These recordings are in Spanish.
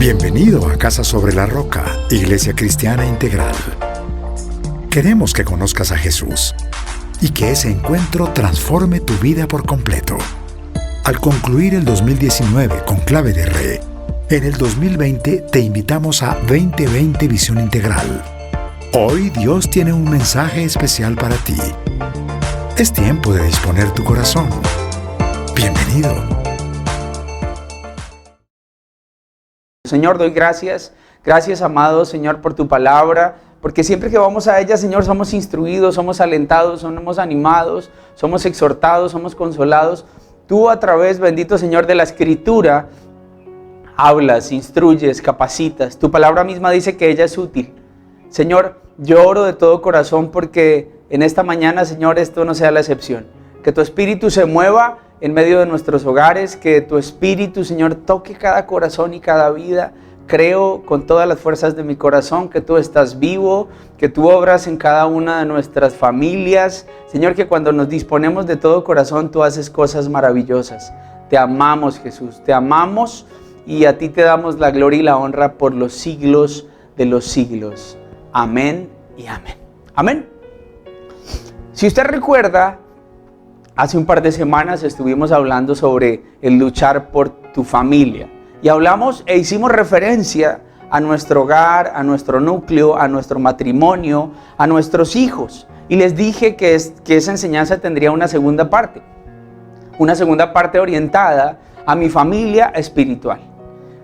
Bienvenido a Casa sobre la Roca, Iglesia Cristiana Integral. Queremos que conozcas a Jesús y que ese encuentro transforme tu vida por completo. Al concluir el 2019 con Clave de Re, en el 2020 te invitamos a 2020 Visión Integral. Hoy Dios tiene un mensaje especial para ti. Es tiempo de disponer tu corazón. Bienvenido. Señor, doy gracias, amado Señor, por tu palabra, porque siempre que vamos a ella, Señor, somos instruidos, somos alentados, somos animados, somos exhortados, somos consolados. Tú a través, bendito Señor, de la Escritura, hablas, instruyes, capacitas. Tu palabra misma dice que ella es útil. Señor, yo oro de todo corazón porque en esta mañana, Señor, esto no sea la excepción. Que tu Espíritu se mueva en medio de nuestros hogares, que tu Espíritu, Señor, toque cada corazón y cada vida. Creo con todas las fuerzas de mi corazón que tú estás vivo, que tú obras en cada una de nuestras familias. Señor, que cuando nos disponemos de todo corazón, tú haces cosas maravillosas. Te amamos, Jesús, te amamos y a ti te damos la gloria y la honra por los siglos de los siglos. Amén y amén. Amén. Si usted recuerda, hace un par de semanas estuvimos hablando sobre el luchar por tu familia y hablamos e hicimos referencia a nuestro hogar, a nuestro núcleo, a nuestro matrimonio, a nuestros hijos, y les dije que esa enseñanza tendría una segunda parte orientada a mi familia espiritual.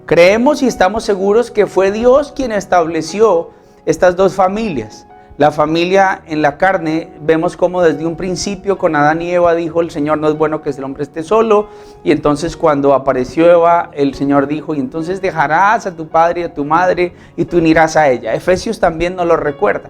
Creemos y estamos seguros que fue Dios quien estableció estas dos familias. La familia en la carne, vemos cómo desde un principio con Adán y Eva dijo el Señor, no es bueno que el hombre esté solo. Y entonces cuando apareció Eva, el Señor dijo, y entonces dejarás a tu padre y a tu madre y tú unirás a ella. Efesios también nos lo recuerda.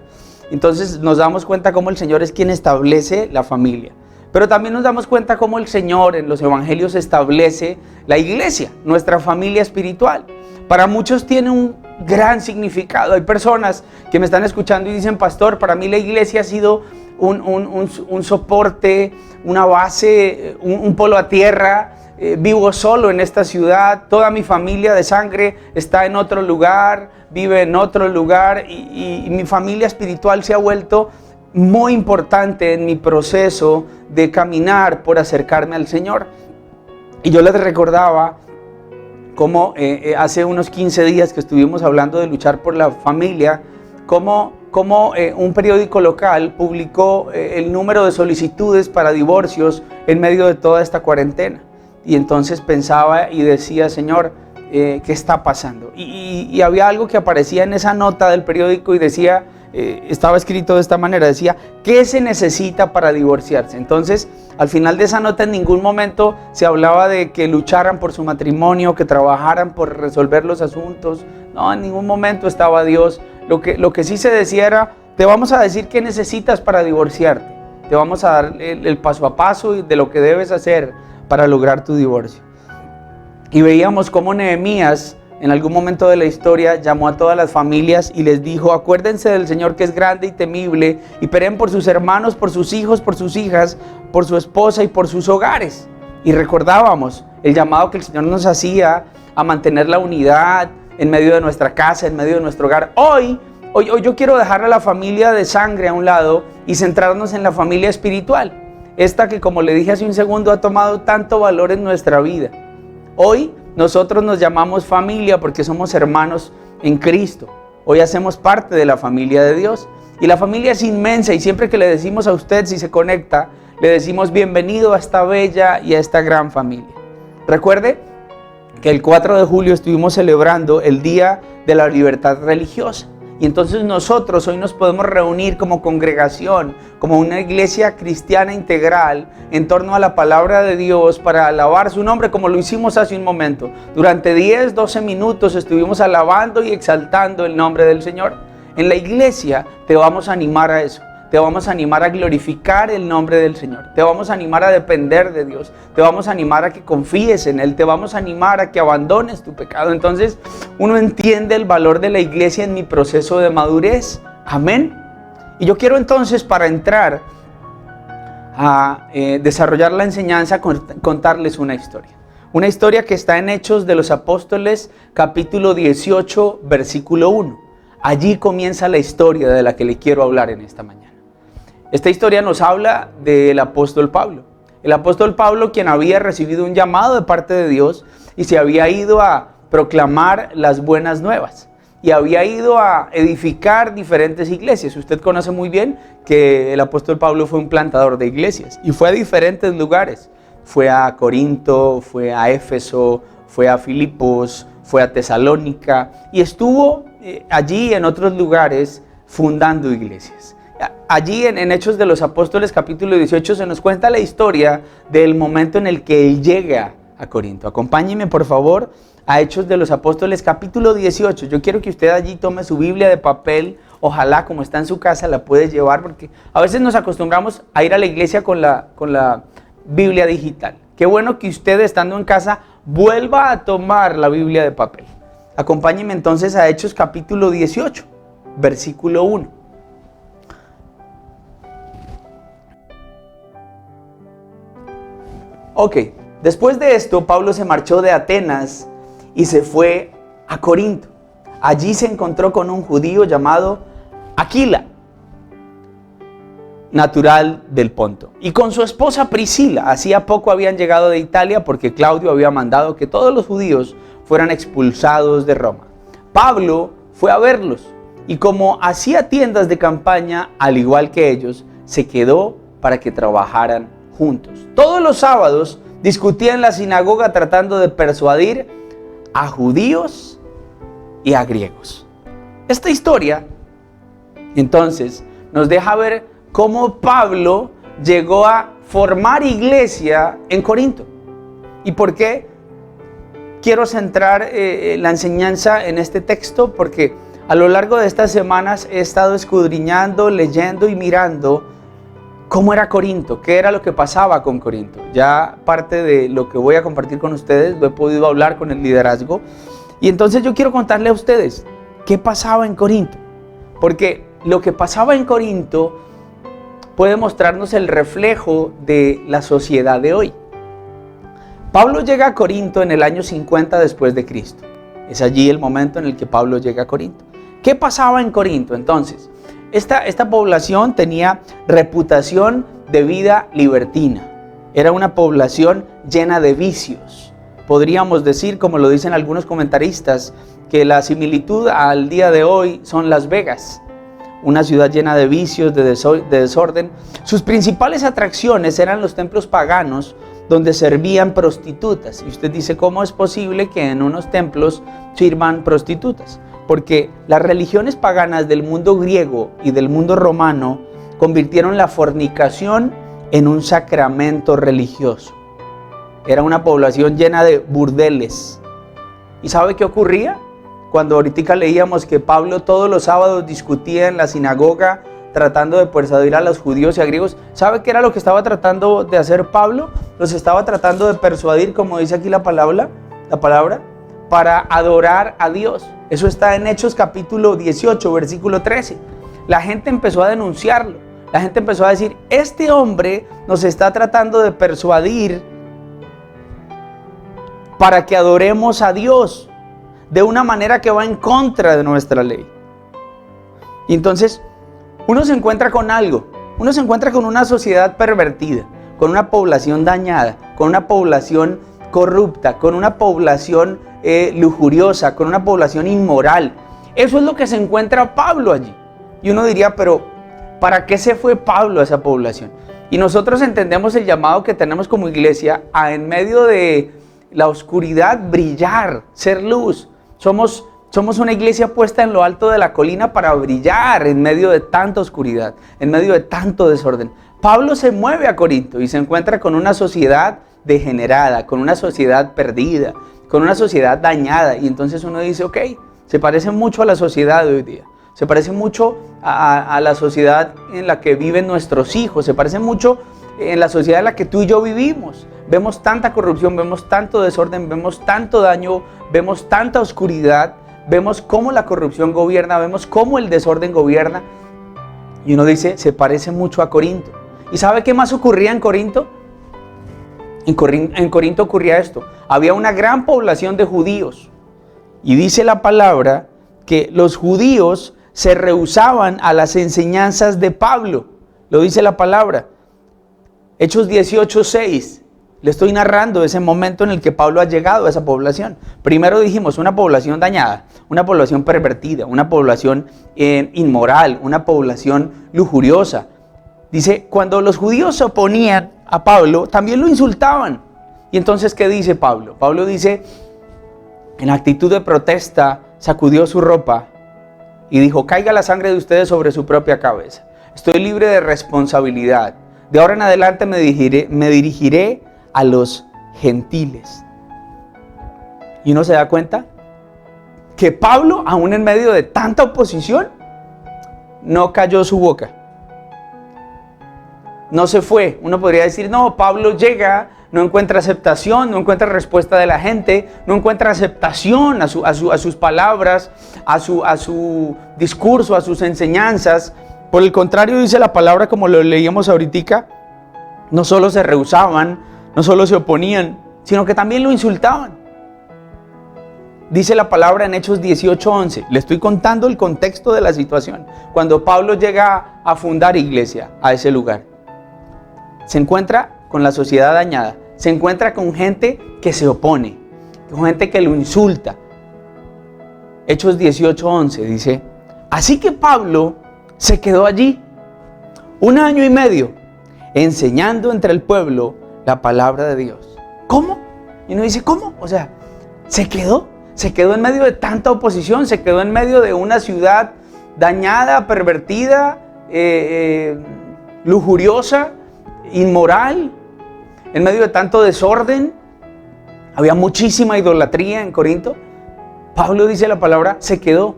Entonces nos damos cuenta cómo el Señor es quien establece la familia. Pero también nos damos cuenta cómo el Señor en los evangelios establece la iglesia, nuestra familia espiritual. Para muchos tiene un gran significado. Hay personas que me están escuchando y dicen, pastor, para mí la iglesia ha sido un soporte, una base, un polo a tierra. Vivo solo en esta ciudad, toda mi familia de sangre está en otro lugar, vive en otro lugar y mi familia espiritual se ha vuelto muy importante en mi proceso de caminar por acercarme al Señor. Y yo les recordaba como hace unos 15 días que estuvimos hablando de luchar por la familia, como un periódico local publicó el número de solicitudes para divorcios en medio de toda esta cuarentena. Y entonces pensaba y decía, Señor, ¿qué está pasando? Y había algo que aparecía en esa nota del periódico y decía, estaba escrito de esta manera, decía, ¿qué se necesita para divorciarse? Entonces, al final de esa nota en ningún momento se hablaba de que lucharan por su matrimonio, que trabajaran por resolver los asuntos. No, en ningún momento estaba Dios. Lo que sí se decía era, te vamos a decir qué necesitas para divorciarte. Te vamos a dar el paso a paso de lo que debes hacer para lograr tu divorcio. Y veíamos cómo Nehemías, en algún momento de la historia, llamó a todas las familias y les dijo, acuérdense del Señor que es grande y temible, y peleen por sus hermanos, por sus hijos, por sus hijas, por su esposa y por sus hogares. Y recordábamos el llamado que el Señor nos hacía a mantener la unidad en medio de nuestra casa, en medio de nuestro hogar. Hoy yo quiero dejar a la familia de sangre a un lado y centrarnos en la familia espiritual. Esta que, como le dije hace un segundo, ha tomado tanto valor en nuestra vida. Hoy nosotros nos llamamos familia porque somos hermanos en Cristo. Hoy hacemos parte de la familia de Dios. Y la familia es inmensa y siempre que le decimos a usted, si se conecta, le decimos bienvenido a esta bella y a esta gran familia. Recuerde que el 4 de julio estuvimos celebrando el Día de la Libertad Religiosa. Y entonces nosotros hoy nos podemos reunir como congregación, como una iglesia cristiana integral, en torno a la palabra de Dios para alabar su nombre, como lo hicimos hace un momento. Durante 10, 12 minutos estuvimos alabando y exaltando el nombre del Señor. En la iglesia te vamos a animar a eso. Te vamos a animar a glorificar el nombre del Señor. Te vamos a animar a depender de Dios. Te vamos a animar a que confíes en Él. Te vamos a animar a que abandones tu pecado. Entonces, uno entiende el valor de la iglesia en mi proceso de madurez. Amén. Y yo quiero entonces, para entrar a desarrollar la enseñanza, contarles una historia. Una historia que está en Hechos de los Apóstoles, capítulo 18, versículo 1. Allí comienza la historia de la que le quiero hablar en esta mañana. Esta historia nos habla del apóstol Pablo. El apóstol Pablo, quien había recibido un llamado de parte de Dios y se había ido a proclamar las buenas nuevas. Y había ido a edificar diferentes iglesias. Usted conoce muy bien que el apóstol Pablo fue un plantador de iglesias y fue a diferentes lugares. Fue a Corinto, fue a Éfeso, fue a Filipos, fue a Tesalónica y estuvo allí en otros lugares fundando iglesias. Allí en Hechos de los Apóstoles capítulo 18 se nos cuenta la historia del momento en el que él llega a Corinto. Acompáñenme por favor a Hechos de los Apóstoles capítulo 18. Yo quiero que usted allí tome su Biblia de papel, ojalá como está en su casa la puede llevar, porque a veces nos acostumbramos a ir a la iglesia con la Biblia digital. Qué bueno que usted estando en casa vuelva a tomar la Biblia de papel. Acompáñenme entonces a Hechos capítulo 18, versículo 1. Ok, después de esto Pablo se marchó de Atenas y se fue a Corinto. Allí se encontró con un judío llamado Aquila, natural del Ponto, y con su esposa Priscila. Hacía poco habían llegado de Italia porque Claudio había mandado que todos los judíos fueran expulsados de Roma. Pablo fue a verlos y como hacía tiendas de campaña, al igual que ellos, se quedó para que trabajaran juntos. Todos los sábados discutía en la sinagoga tratando de persuadir a judíos y a griegos. Esta historia, entonces, nos deja ver cómo Pablo llegó a formar iglesia en Corinto. ¿Y por qué quiero centrar la enseñanza en este texto? Porque a lo largo de estas semanas he estado escudriñando, leyendo y mirando cómo era Corinto, qué era lo que pasaba con Corinto. Ya parte de lo que voy a compartir con ustedes lo he podido hablar con el liderazgo. Y entonces yo quiero contarle a ustedes qué pasaba en Corinto. Porque lo que pasaba en Corinto puede mostrarnos el reflejo de la sociedad de hoy. Pablo llega a Corinto en el año 50 después de Cristo. Es allí el momento en el que Pablo llega a Corinto. ¿Qué pasaba en Corinto entonces? Esta población tenía reputación de vida libertina. Era una población llena de vicios. Podríamos decir, como lo dicen algunos comentaristas, que la similitud al día de hoy son Las Vegas. Una ciudad llena de vicios, de desorden. Sus principales atracciones eran los templos paganos donde servían prostitutas. Y usted dice, ¿cómo es posible que en unos templos sirvan prostitutas? Porque las religiones paganas del mundo griego y del mundo romano convirtieron la fornicación en un sacramento religioso. Era una población llena de burdeles. ¿Y sabe qué ocurría? Cuando ahorita leíamos que Pablo todos los sábados discutía en la sinagoga tratando de persuadir a los judíos y a griegos. ¿Sabe qué era lo que estaba tratando de hacer Pablo? Los estaba tratando de persuadir, como dice aquí la palabra, para adorar a Dios. Eso está en Hechos capítulo 18, versículo 13. La gente empezó a denunciarlo. La gente empezó a decir, este hombre nos está tratando de persuadir para que adoremos a Dios de una manera que va en contra de nuestra ley. Y entonces uno se encuentra con algo. Uno se encuentra con una sociedad pervertida, con una población dañada, con una población corrupta, con una población lujuriosa, con una población inmoral. Eso es lo que se encuentra Pablo allí. Y uno diría, pero ¿para qué se fue Pablo a esa población? Y nosotros entendemos el llamado que tenemos como iglesia a, en medio de la oscuridad, brillar, ser luz. Somos una iglesia puesta en lo alto de la colina para brillar en medio de tanta oscuridad, en medio de tanto desorden. Pablo se mueve a Corinto y se encuentra con una sociedad degenerada, con una sociedad perdida, con una sociedad dañada. Y entonces uno dice, ok, se parece mucho a la sociedad de hoy día. Se parece mucho a la sociedad en la que viven nuestros hijos. Se parece mucho en la sociedad en la que tú y yo vivimos. Vemos tanta corrupción, vemos tanto desorden, vemos tanto daño, vemos tanta oscuridad. Vemos cómo la corrupción gobierna, vemos cómo el desorden gobierna. Y uno dice, se parece mucho a Corinto. ¿Y sabe qué más ocurría en Corinto? En Corinto ocurría esto. Había una gran población de judíos. Y dice la palabra que los judíos se rehusaban a las enseñanzas de Pablo. Lo dice la palabra. Hechos 18:6. Le estoy narrando ese momento en el que Pablo ha llegado a esa población. Primero dijimos una población dañada, una población pervertida, una población inmoral, una población lujuriosa. Dice, cuando los judíos se oponían a Pablo, también lo insultaban. Y entonces, ¿qué dice Pablo? Pablo dice, en actitud de protesta, sacudió su ropa y dijo, caiga la sangre de ustedes sobre su propia cabeza. Estoy libre de responsabilidad. De ahora en adelante me dirigiré a los gentiles. Y uno se da cuenta que Pablo, aún en medio de tanta oposición, no cayó su boca. No se fue. Uno podría decir, no, Pablo llega, no encuentra aceptación, no encuentra respuesta de la gente, no encuentra aceptación a sus palabras, a su discurso, a sus enseñanzas. Por el contrario, dice la palabra, como lo leíamos ahorita, no solo se rehusaban, no solo se oponían, sino que también lo insultaban. Dice la palabra en Hechos 18:11. Le estoy contando el contexto de la situación. Cuando Pablo llega a fundar iglesia a ese lugar, se encuentra con la sociedad dañada, se encuentra con gente que se opone, con gente que lo insulta. Hechos 18:11 dice, así que Pablo se quedó allí 1 año y medio, enseñando entre el pueblo la palabra de Dios. ¿Cómo? Y uno dice, ¿cómo? O sea, se quedó en medio de tanta oposición, se quedó en medio de una ciudad dañada, pervertida, lujuriosa, inmoral, en medio de tanto desorden. Había muchísima idolatría en Corinto. Pablo dice la palabra, se quedó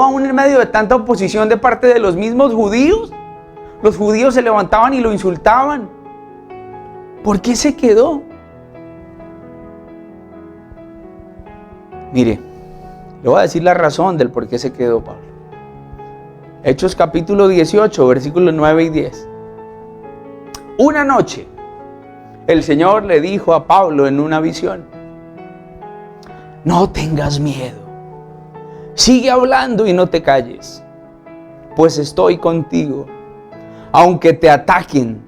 aún en medio de tanta oposición de parte de los mismos judíos. Los judíos se levantaban y lo insultaban. ¿Por qué se quedó? Mire, le voy a decir la razón del por qué se quedó Pablo. Hechos capítulo 18, versículos 9 y 10. Una noche, el Señor le dijo a Pablo en una visión, no tengas miedo, sigue hablando y no te calles, pues estoy contigo. Aunque te ataquen,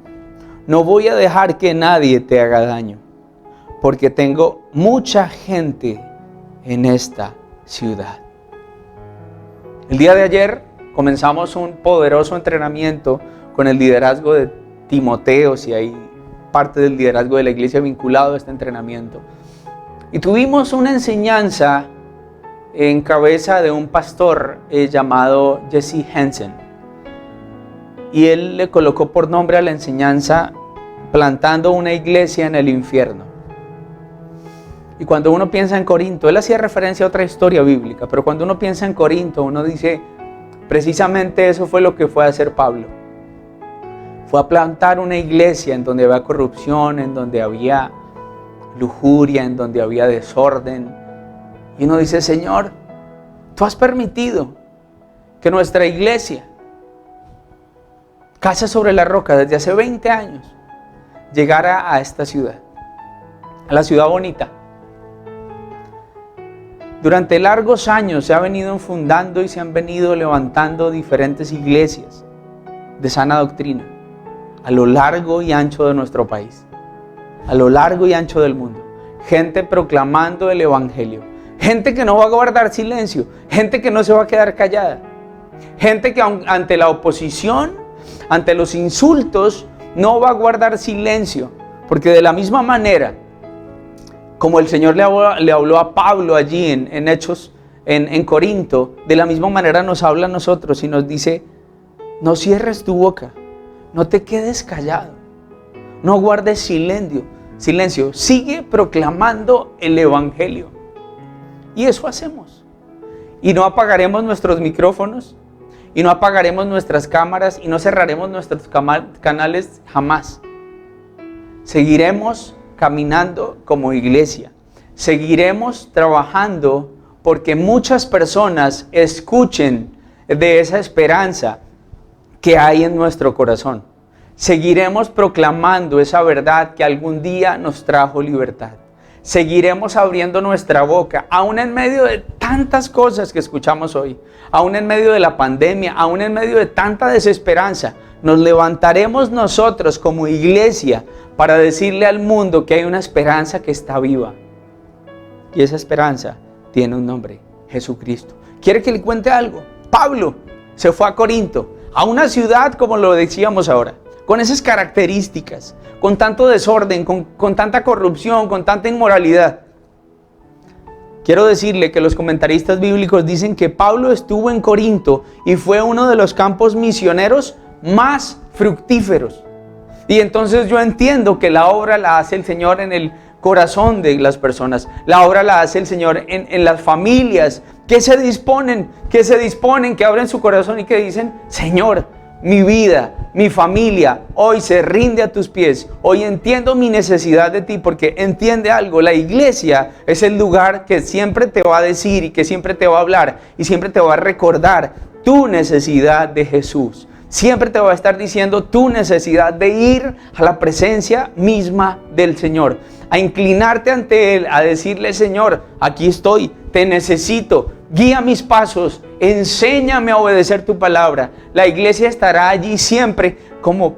no voy a dejar que nadie te haga daño, porque tengo mucha gente en esta ciudad. El día de ayer comenzamos un poderoso entrenamiento con el liderazgo de Timoteo, si hay parte del liderazgo de la iglesia vinculado a este entrenamiento. Y tuvimos una enseñanza en cabeza de un pastor llamado Jesse Hansen. Y él le colocó por nombre a la enseñanza plantando una iglesia en el infierno. Y cuando uno piensa en Corinto, él hacía referencia a otra historia bíblica, pero cuando uno piensa en Corinto, uno dice, precisamente eso fue lo que fue a hacer Pablo. Fue a plantar una iglesia en donde había corrupción, en donde había lujuria, en donde había desorden. Y uno dice, Señor, tú has permitido que nuestra iglesia, Casa sobre la Roca, desde hace 20 años, llegara a esta ciudad, a la ciudad bonita. Durante largos años se ha venido fundando y se han venido levantando diferentes iglesias de sana doctrina a lo largo y ancho de nuestro país, a lo largo y ancho del mundo. Gente proclamando el evangelio, gente que no va a guardar silencio, gente que no se va a quedar callada, gente que ante la oposición, ante los insultos, no va a guardar silencio, porque de la misma manera como el Señor le habló a Pablo allí en Hechos, en Corinto, de la misma manera nos habla a nosotros y nos dice, no cierres tu boca, no te quedes callado, no guardes silencio, sigue proclamando el evangelio. Y eso hacemos. Y no apagaremos nuestros micrófonos, y no apagaremos nuestras cámaras, y no cerraremos nuestros canales jamás. Seguiremos caminando como iglesia. Seguiremos trabajando porque muchas personas escuchen de esa esperanza que hay en nuestro corazón. seguiremos proclamando esa verdad que algún día nos trajo libertad. Seguiremos abriendo nuestra boca, aún en medio de tantas cosas que escuchamos hoy, aún en medio de la pandemia, aún en medio de tanta desesperanza. Nos levantaremos nosotros como iglesia para decirle al mundo que hay una esperanza que está viva. Y esa esperanza tiene un nombre: Jesucristo. ¿Quiere que le cuente algo? Pablo se fue a Corinto, a una ciudad, como lo decíamos ahora, con esas características, con tanto desorden, con tanta corrupción, con tanta inmoralidad. Quiero decirle que los comentaristas bíblicos dicen que Pablo estuvo en Corinto y fue uno de los campos misioneros más fructíferos. Y entonces yo entiendo que la obra la hace el Señor en el corazón de las personas. La obra la hace el Señor en las familias que se disponen, que abren su corazón y que dicen: Señor, mi vida, mi familia, hoy se rinde a tus pies. Hoy entiendo mi necesidad de ti, porque entiende algo: la iglesia es el lugar que siempre te va a decir y que siempre te va a hablar y siempre te va a recordar tu necesidad de Jesús. Siempre te va a estar diciendo tu necesidad de ir a la presencia misma del Señor, a inclinarte ante Él, a decirle: Señor, aquí estoy, te necesito, guía mis pasos, enséñame a obedecer tu palabra. La iglesia estará allí siempre como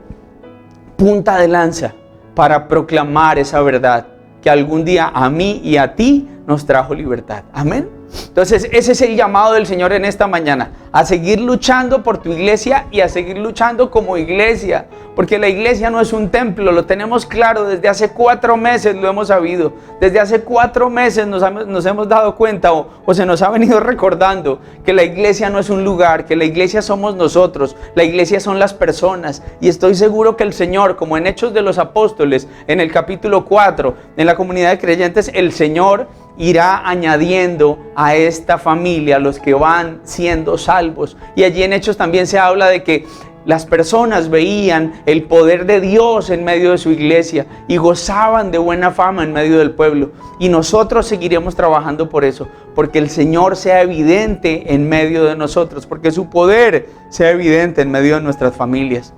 punta de lanza para proclamar esa verdad que algún día a mí y a ti nos trajo libertad. Amén. Entonces ese es el llamado del Señor en esta mañana, a seguir luchando por tu iglesia y a seguir luchando como iglesia, porque la iglesia no es un templo, lo tenemos claro. Desde hace 4 meses lo hemos sabido, desde hace 4 meses nos hemos dado cuenta o se nos ha venido recordando que la iglesia no es un lugar, que la iglesia somos nosotros, la iglesia son las personas. Y estoy seguro que el Señor, como en Hechos de los Apóstoles, en el capítulo 4, en la comunidad de creyentes, el Señor irá añadiendo a esta familia los que van siendo salvos. Y allí en Hechos también se habla de que las personas veían el poder de Dios en medio de su iglesia y gozaban de buena fama en medio del pueblo. Y nosotros seguiremos trabajando por eso, porque el Señor sea evidente en medio de nosotros, porque su poder sea evidente en medio de nuestras familias.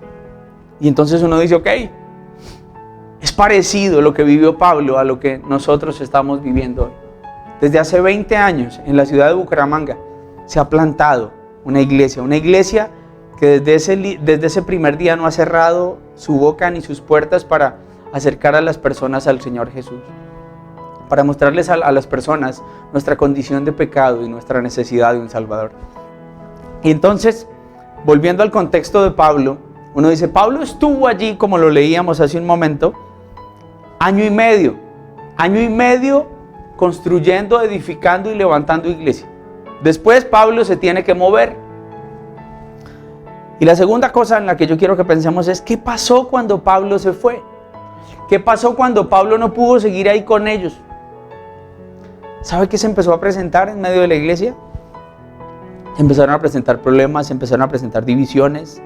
Y entonces uno dice: ok, es parecido lo que vivió Pablo a lo que nosotros estamos viviendo hoy. Desde hace 20 años en la ciudad de Bucaramanga se ha plantado una iglesia que desde ese primer día no ha cerrado su boca ni sus puertas para acercar a las personas al Señor Jesús, para mostrarles a las personas nuestra condición de pecado y nuestra necesidad de un Salvador. Y entonces, volviendo al contexto de Pablo, uno dice: Pablo estuvo allí, como lo leíamos hace un momento, año y medio construyendo, edificando y levantando iglesia. Después Pablo se tiene que mover. Y la segunda cosa en la que yo quiero que pensemos es: ¿qué pasó cuando Pablo se fue? ¿Qué pasó cuando Pablo no pudo seguir ahí con ellos? ¿Sabe qué se empezó a presentar en medio de la iglesia? Se empezaron a presentar problemas, se empezaron a presentar divisiones.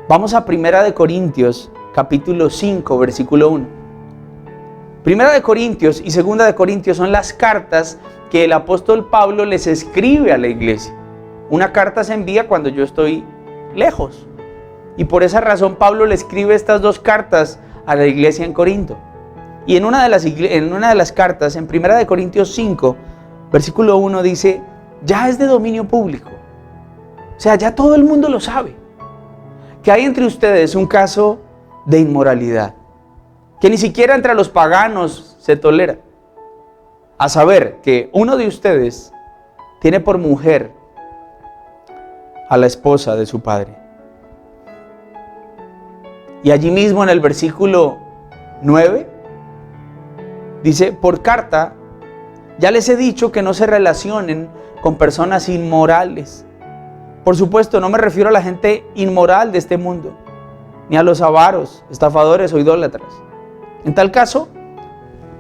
Vamos a 1 Corintios, capítulo 5, versículo 1. 1 Corintios y 2 Corintios son las cartas que el apóstol Pablo les escribe a la iglesia. Una carta se envía cuando yo estoy lejos. Y por esa razón Pablo le escribe estas 2 cartas a la iglesia en Corinto. Y en una de las cartas, en 1 Corintios 5, versículo 1 dice: ya es de dominio público. O sea, ya todo el mundo lo sabe, que hay entre ustedes un caso de inmoralidad que ni siquiera entre los paganos se tolera. A saber, que uno de ustedes tiene por mujer a la esposa de su padre. Y allí mismo en el versículo 9 dice: por carta ya les he dicho que no se relacionen con personas inmorales. Por supuesto, no me refiero a la gente inmoral de este mundo, ni a los avaros, estafadores o idólatras. En tal caso,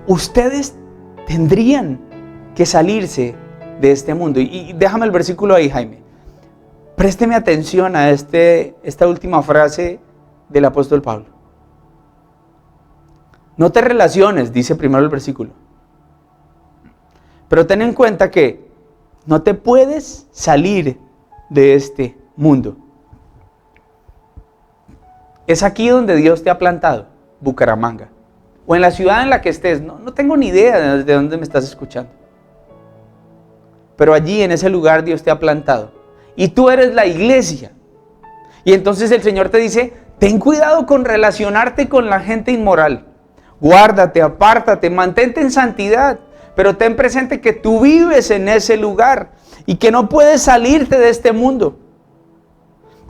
ustedes tendrían que salirse de este mundo. Y déjame el versículo ahí, Jaime. Présteme atención a esta última frase del apóstol Pablo. No te relaciones, dice primero el versículo. Pero ten en cuenta que no te puedes salir de este mundo. Es aquí donde Dios te ha plantado, Bucaramanga. O en la ciudad en la que estés. No tengo ni idea de dónde me estás escuchando. Pero allí en ese lugar Dios te ha plantado. Y tú eres la iglesia. Y entonces el Señor te dice, ten cuidado con relacionarte con la gente inmoral. Guárdate, apártate, mantente en santidad. Pero ten presente que tú vives en ese lugar y que no puedes salirte de este mundo.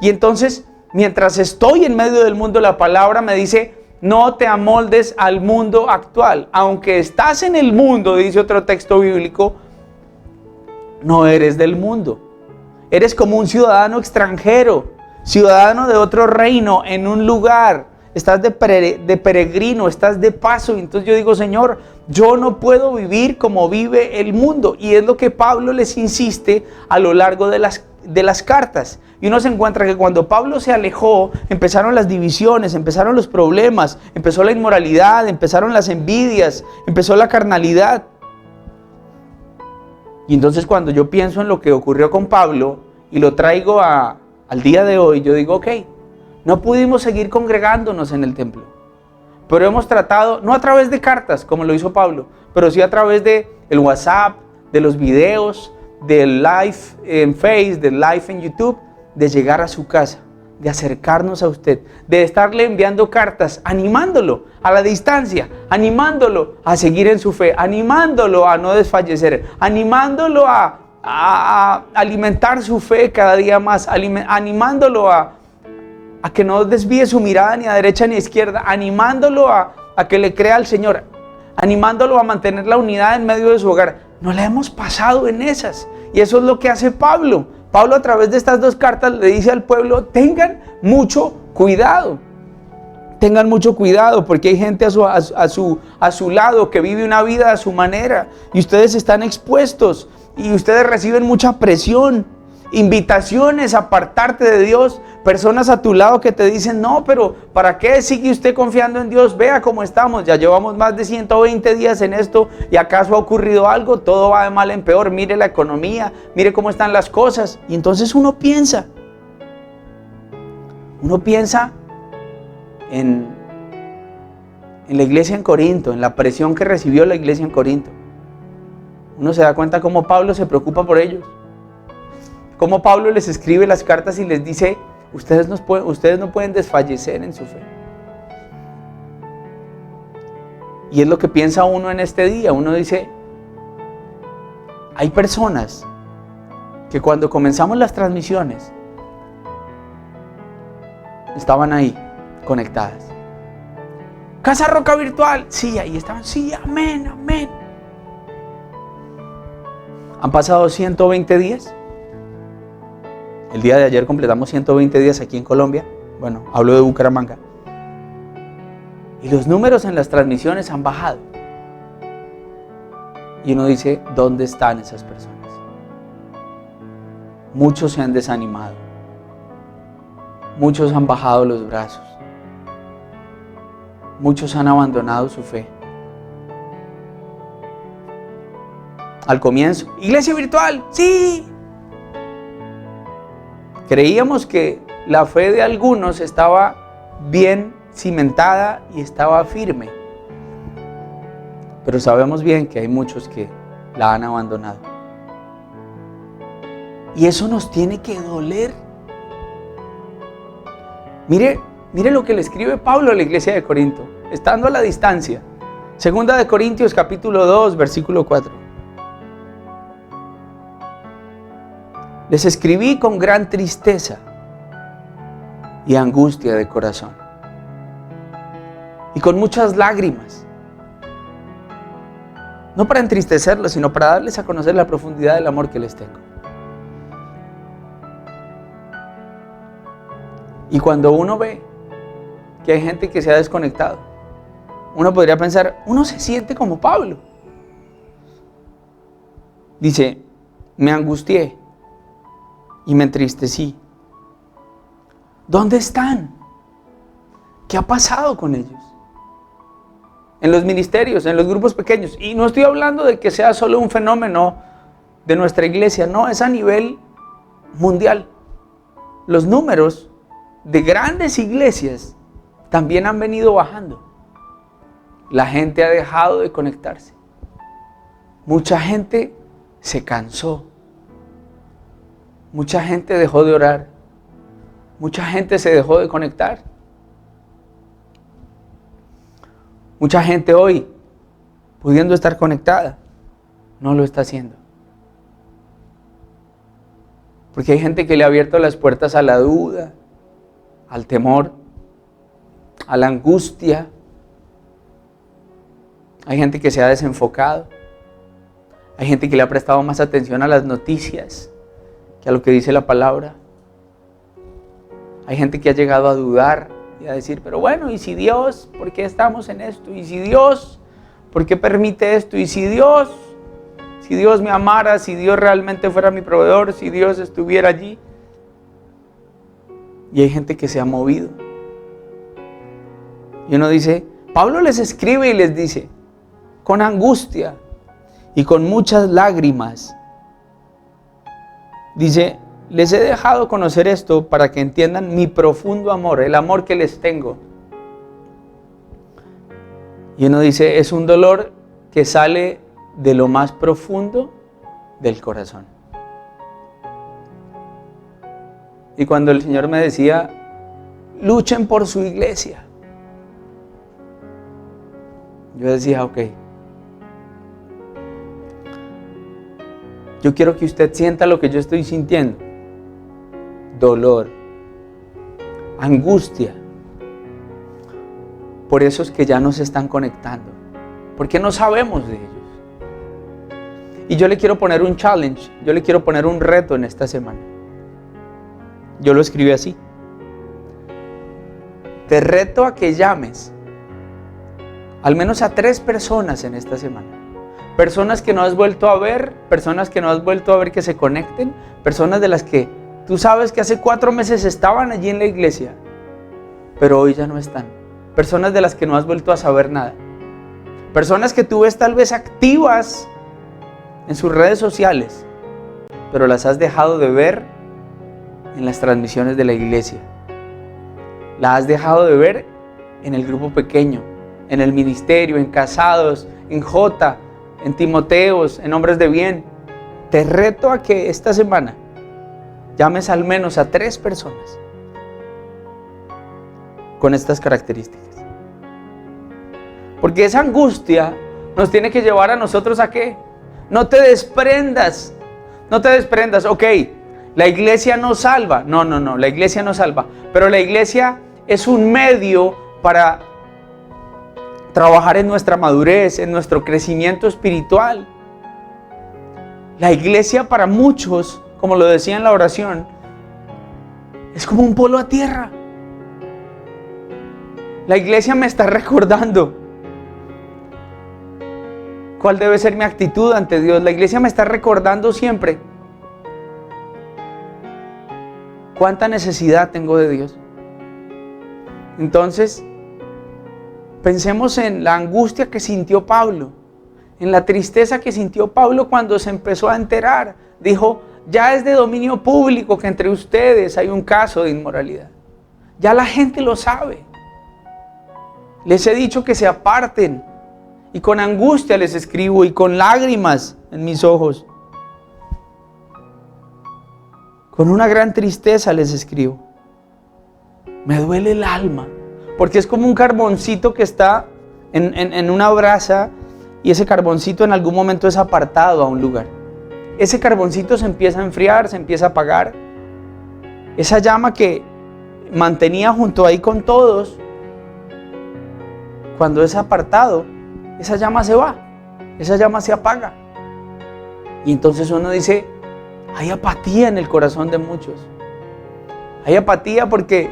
Y entonces, mientras estoy en medio del mundo, la palabra me dice, no te amoldes al mundo actual. Aunque estás en el mundo, dice otro texto bíblico, no eres del mundo. Eres como un ciudadano extranjero, ciudadano de otro reino, en un lugar. Estás de peregrino, estás de paso. Entonces yo digo, Señor, yo no puedo vivir como vive el mundo. Y es lo que Pablo les insiste a lo largo de las cartas. Y uno se encuentra que cuando Pablo se alejó, empezaron las divisiones, empezaron los problemas, empezó la inmoralidad, empezaron las envidias, empezó la carnalidad. Y entonces cuando yo pienso en lo que ocurrió con Pablo y lo traigo al día de hoy, yo digo, ok, no pudimos seguir congregándonos en el templo, pero hemos tratado, no a través de cartas como lo hizo Pablo, pero sí a través de el WhatsApp, de los videos, del live en Facebook, del live en YouTube, de llegar a su casa, de acercarnos a usted, de estarle enviando cartas, animándolo a la distancia, animándolo a seguir en su fe, animándolo a no desfallecer, animándolo a alimentar su fe cada día más, animándolo a que no desvíe su mirada ni a derecha ni a izquierda, animándolo a que le crea al Señor, animándolo a mantener la unidad en medio de su hogar. No la hemos pasado en esas, y eso es lo que hace Pablo. Pablo a través de estas dos cartas le dice al pueblo, tengan mucho cuidado. Tengan mucho cuidado porque hay gente a su lado que vive una vida a su manera y ustedes están expuestos y ustedes reciben mucha presión, invitaciones a apartarte de Dios, personas a tu lado que te dicen, no, pero ¿para qué sigue usted confiando en Dios? Vea cómo estamos, ya llevamos más de 120 días en esto y ¿acaso ha ocurrido algo? Todo va de mal en peor, mire la economía, mire cómo están las cosas. Y entonces uno piensa en la iglesia en Corinto, en la presión que recibió la iglesia en Corinto. Uno se da cuenta cómo Pablo se preocupa por ellos. Cómo Pablo les escribe las cartas y les dice, ustedes no pueden desfallecer en su fe. Y es lo que piensa uno en este día. Uno dice, hay personas que cuando comenzamos las transmisiones estaban ahí, conectadas. Casa Roca Virtual, sí, ahí estaban, sí, amén, amén. Han pasado 120 días. El día de ayer completamos 120 días aquí en Colombia. Bueno, hablo de Bucaramanga. Y los números en las transmisiones han bajado. Y uno dice, ¿dónde están esas personas? Muchos se han desanimado. Muchos han bajado los brazos. Muchos han abandonado su fe. Al comienzo, iglesia virtual, sí. Creíamos que la fe de algunos estaba bien cimentada y estaba firme. Pero sabemos bien que hay muchos que la han abandonado. Y eso nos tiene que doler. Mire lo que le escribe Pablo a la iglesia de Corinto, estando a la distancia. Segunda de Corintios capítulo 2, versículo 4. Les escribí con gran tristeza y angustia de corazón y con muchas lágrimas, no para entristecerlos, sino para darles a conocer la profundidad del amor que les tengo. Y cuando uno ve que hay gente que se ha desconectado, uno podría pensar, uno se siente como Pablo. Dice, me angustié y me entristecí. ¿Dónde están? ¿Qué ha pasado con ellos? En los ministerios, en los grupos pequeños. Y no estoy hablando de que sea solo un fenómeno de nuestra iglesia, no, es a nivel mundial. Los números de grandes iglesias también han venido bajando. La gente ha dejado de conectarse. Mucha gente se cansó. Mucha gente dejó de orar. Mucha gente se dejó de conectar. Mucha gente hoy, pudiendo estar conectada, no lo está haciendo. Porque hay gente que le ha abierto las puertas a la duda, al temor, a la angustia. Hay gente que se ha desenfocado. Hay gente que le ha prestado más atención a las noticias que a lo que dice la palabra. Hay gente que ha llegado a dudar y a decir, pero bueno, ¿y si Dios? ¿Por qué estamos en esto? ¿Y si Dios? ¿Por qué permite esto? ¿Y si Dios me amara, si Dios realmente fuera mi proveedor, si Dios estuviera allí? Y hay gente que se ha movido. Y uno dice, Pablo les escribe y les dice, con angustia y con muchas lágrimas, dice, les he dejado conocer esto para que entiendan mi profundo amor, el amor que les tengo. Y uno dice, es un dolor que sale de lo más profundo del corazón. Y cuando el Señor me decía, luchen por su iglesia, yo decía, ok, yo quiero que usted sienta lo que yo estoy sintiendo. Dolor, angustia, por esos que ya no se están conectando, porque no sabemos de ellos. Y yo le quiero poner un challenge, yo le quiero poner un reto en esta semana. Yo lo escribí así: te reto a que llames al menos a 3 personas en esta semana. Personas que no has vuelto a ver, personas que no has vuelto a ver que se conecten, personas de las que tú sabes que hace 4 meses estaban allí en la iglesia, pero hoy ya no están. Personas de las que no has vuelto a saber nada. Personas que tú ves tal vez activas en sus redes sociales, pero las has dejado de ver en las transmisiones de la iglesia. Las has dejado de ver en el grupo pequeño, en el ministerio, en Casados, en J, en Timoteos, en Hombres de Bien. Te reto a que esta semana llames al menos a 3 personas con estas características. Porque esa angustia nos tiene que llevar a nosotros a ¿qué? No te desprendas. No te desprendas. Ok, la iglesia no salva. No, la iglesia no salva. Pero la iglesia es un medio para trabajar en nuestra madurez, en nuestro crecimiento espiritual. La iglesia para muchos, como lo decía en la oración, es como un polo a tierra. La iglesia me está recordando cuál debe ser mi actitud ante Dios. La iglesia me está recordando siempre cuánta necesidad tengo de Dios. Entonces, pensemos en la angustia que sintió Pablo, en la tristeza que sintió Pablo cuando se empezó a enterar. Dijo, ya es de dominio público que entre ustedes hay un caso de inmoralidad. Ya la gente lo sabe. Les he dicho que se aparten. Y con angustia les escribo y con lágrimas en mis ojos. Con una gran tristeza les escribo. Me duele el alma. Porque es como un carboncito que está en una brasa y ese carboncito en algún momento es apartado a un lugar. Ese carboncito se empieza a enfriar, se empieza a apagar. Esa llama que mantenía junto ahí con todos, cuando es apartado, esa llama se va, esa llama se apaga. Y entonces uno dice, hay apatía en el corazón de muchos. Hay apatía porque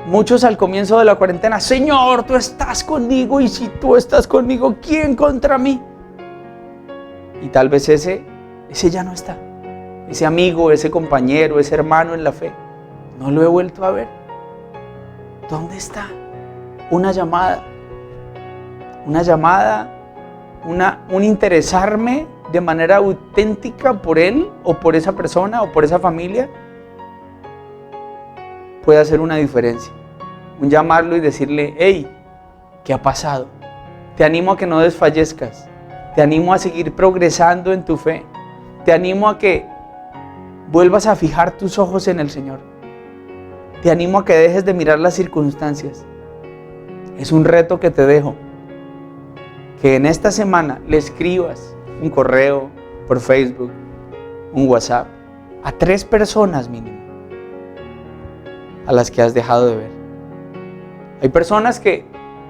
muchos al comienzo de la cuarentena, Señor, tú estás conmigo, y si tú estás conmigo, ¿quién contra mí? Y tal vez ese ya no está. Ese amigo, ese compañero, ese hermano en la fe, no lo he vuelto a ver. ¿Dónde está? Una llamada, un interesarme de manera auténtica por él o por esa persona o por esa familia puede hacer una diferencia. un llamarlo y decirle, hey, ¿qué ha pasado? Te animo a que no desfallezcas, te animo a seguir progresando en tu fe, te animo a que vuelvas a fijar tus ojos en el Señor, te animo a que dejes de mirar las circunstancias. Es un reto que te dejo, que en esta semana le escribas un correo por Facebook, un WhatsApp, a 3 personas mínimo, a las que has dejado de ver. Hay personas que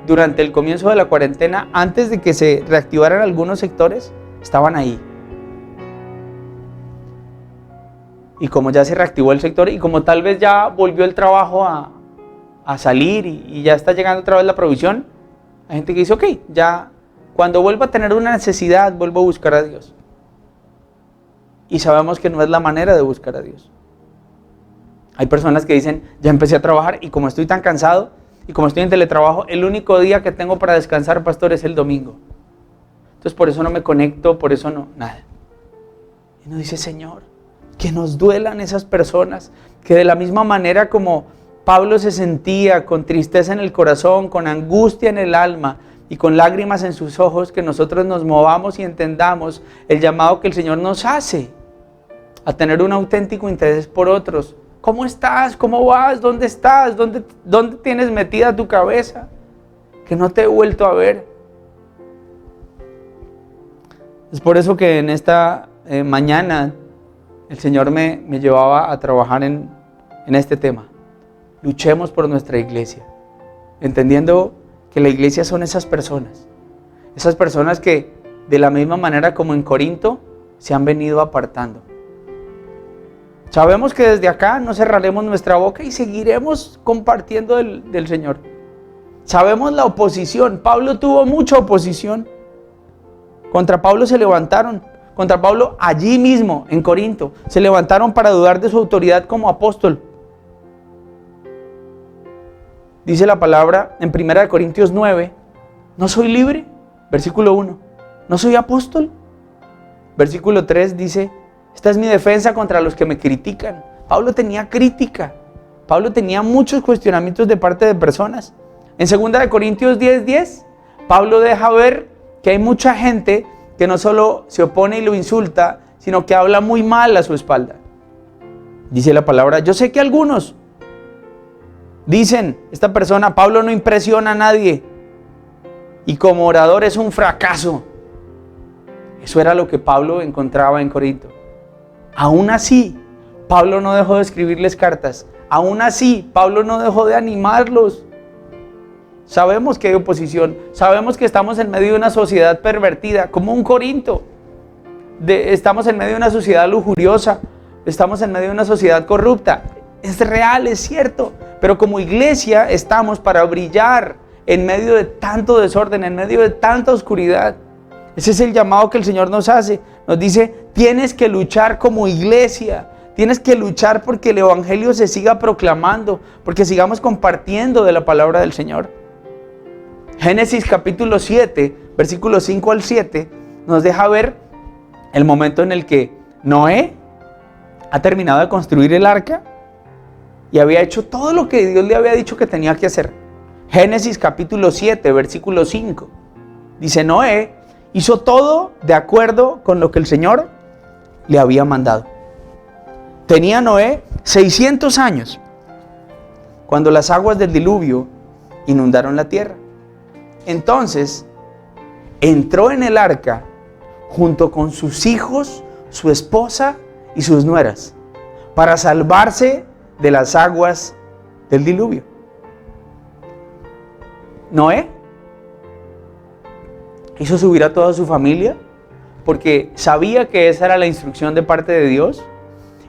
durante el comienzo de la cuarentena, antes de que se reactivaran algunos sectores, estaban ahí. Y como ya se reactivó el sector y como tal vez ya volvió el trabajo a salir y ya está llegando otra vez la provisión, hay gente que dice, ok, ya cuando vuelva a tener una necesidad, vuelvo a buscar a Dios. Y sabemos que no es la manera de buscar a Dios. Hay personas que dicen, ya empecé a trabajar y como estoy tan cansado y como estoy en teletrabajo, el único día que tengo para descansar, pastor, es el domingo. Entonces por eso no me conecto, por eso no, nada. Y uno dice, Señor, que nos duelan esas personas, que de la misma manera como Pablo se sentía con tristeza en el corazón, con angustia en el alma y con lágrimas en sus ojos, que nosotros nos movamos y entendamos el llamado que el Señor nos hace a tener un auténtico interés por otros. ¿Cómo estás? ¿Cómo vas? ¿Dónde estás? ¿Dónde tienes metida tu cabeza? Que no te he vuelto a ver. Es por eso que en esta mañana el Señor me llevaba a trabajar en este tema. Luchemos por nuestra iglesia, entendiendo que la iglesia son esas personas que de la misma manera como en Corinto se han venido apartando. Sabemos que desde acá no cerraremos nuestra boca y seguiremos compartiendo del Señor. Sabemos la oposición. Pablo tuvo mucha oposición. Contra Pablo se levantaron. Contra Pablo allí mismo, en Corinto, se levantaron para dudar de su autoridad como apóstol. Dice la palabra en 1 Corintios 9, ¿no soy libre? Versículo 1. ¿No soy apóstol? Versículo 3 dice, esta es mi defensa contra los que me critican. Pablo tenía crítica. Pablo tenía muchos cuestionamientos de parte de personas. En 2 Corintios 10:10, Pablo deja ver que hay mucha gente que no solo se opone y lo insulta, sino que habla muy mal a su espalda. Dice la palabra, yo sé que algunos dicen, esta persona, Pablo no impresiona a nadie y como orador es un fracaso. Eso era lo que Pablo encontraba en Corinto. Aún así, Pablo no dejó de escribirles cartas. Aún así, Pablo no dejó de animarlos. Sabemos que hay oposición, sabemos que estamos en medio de una sociedad pervertida, como un Corinto. Estamos en medio de una sociedad lujuriosa, estamos en medio de una sociedad corrupta. Es real, es cierto, pero como iglesia estamos para brillar en medio de tanto desorden, en medio de tanta oscuridad. Ese es el llamado que el Señor nos hace. Nos dice, tienes que luchar como iglesia. Tienes que luchar porque el evangelio se siga proclamando, porque sigamos compartiendo de la palabra del Señor. Génesis capítulo 7, versículos 5 al 7, nos deja ver el momento en el que Noé ha terminado de construir el arca y había hecho todo lo que Dios le había dicho que tenía que hacer. Génesis capítulo 7, versículo 5. Dice, Noé hizo todo de acuerdo con lo que el Señor le había mandado. Tenía Noé 600 años cuando las aguas del diluvio inundaron la tierra. Entonces entró en el arca junto con sus hijos, su esposa y sus nueras para salvarse de las aguas del diluvio. Noé hizo subir a toda su familia porque sabía que esa era la instrucción de parte de Dios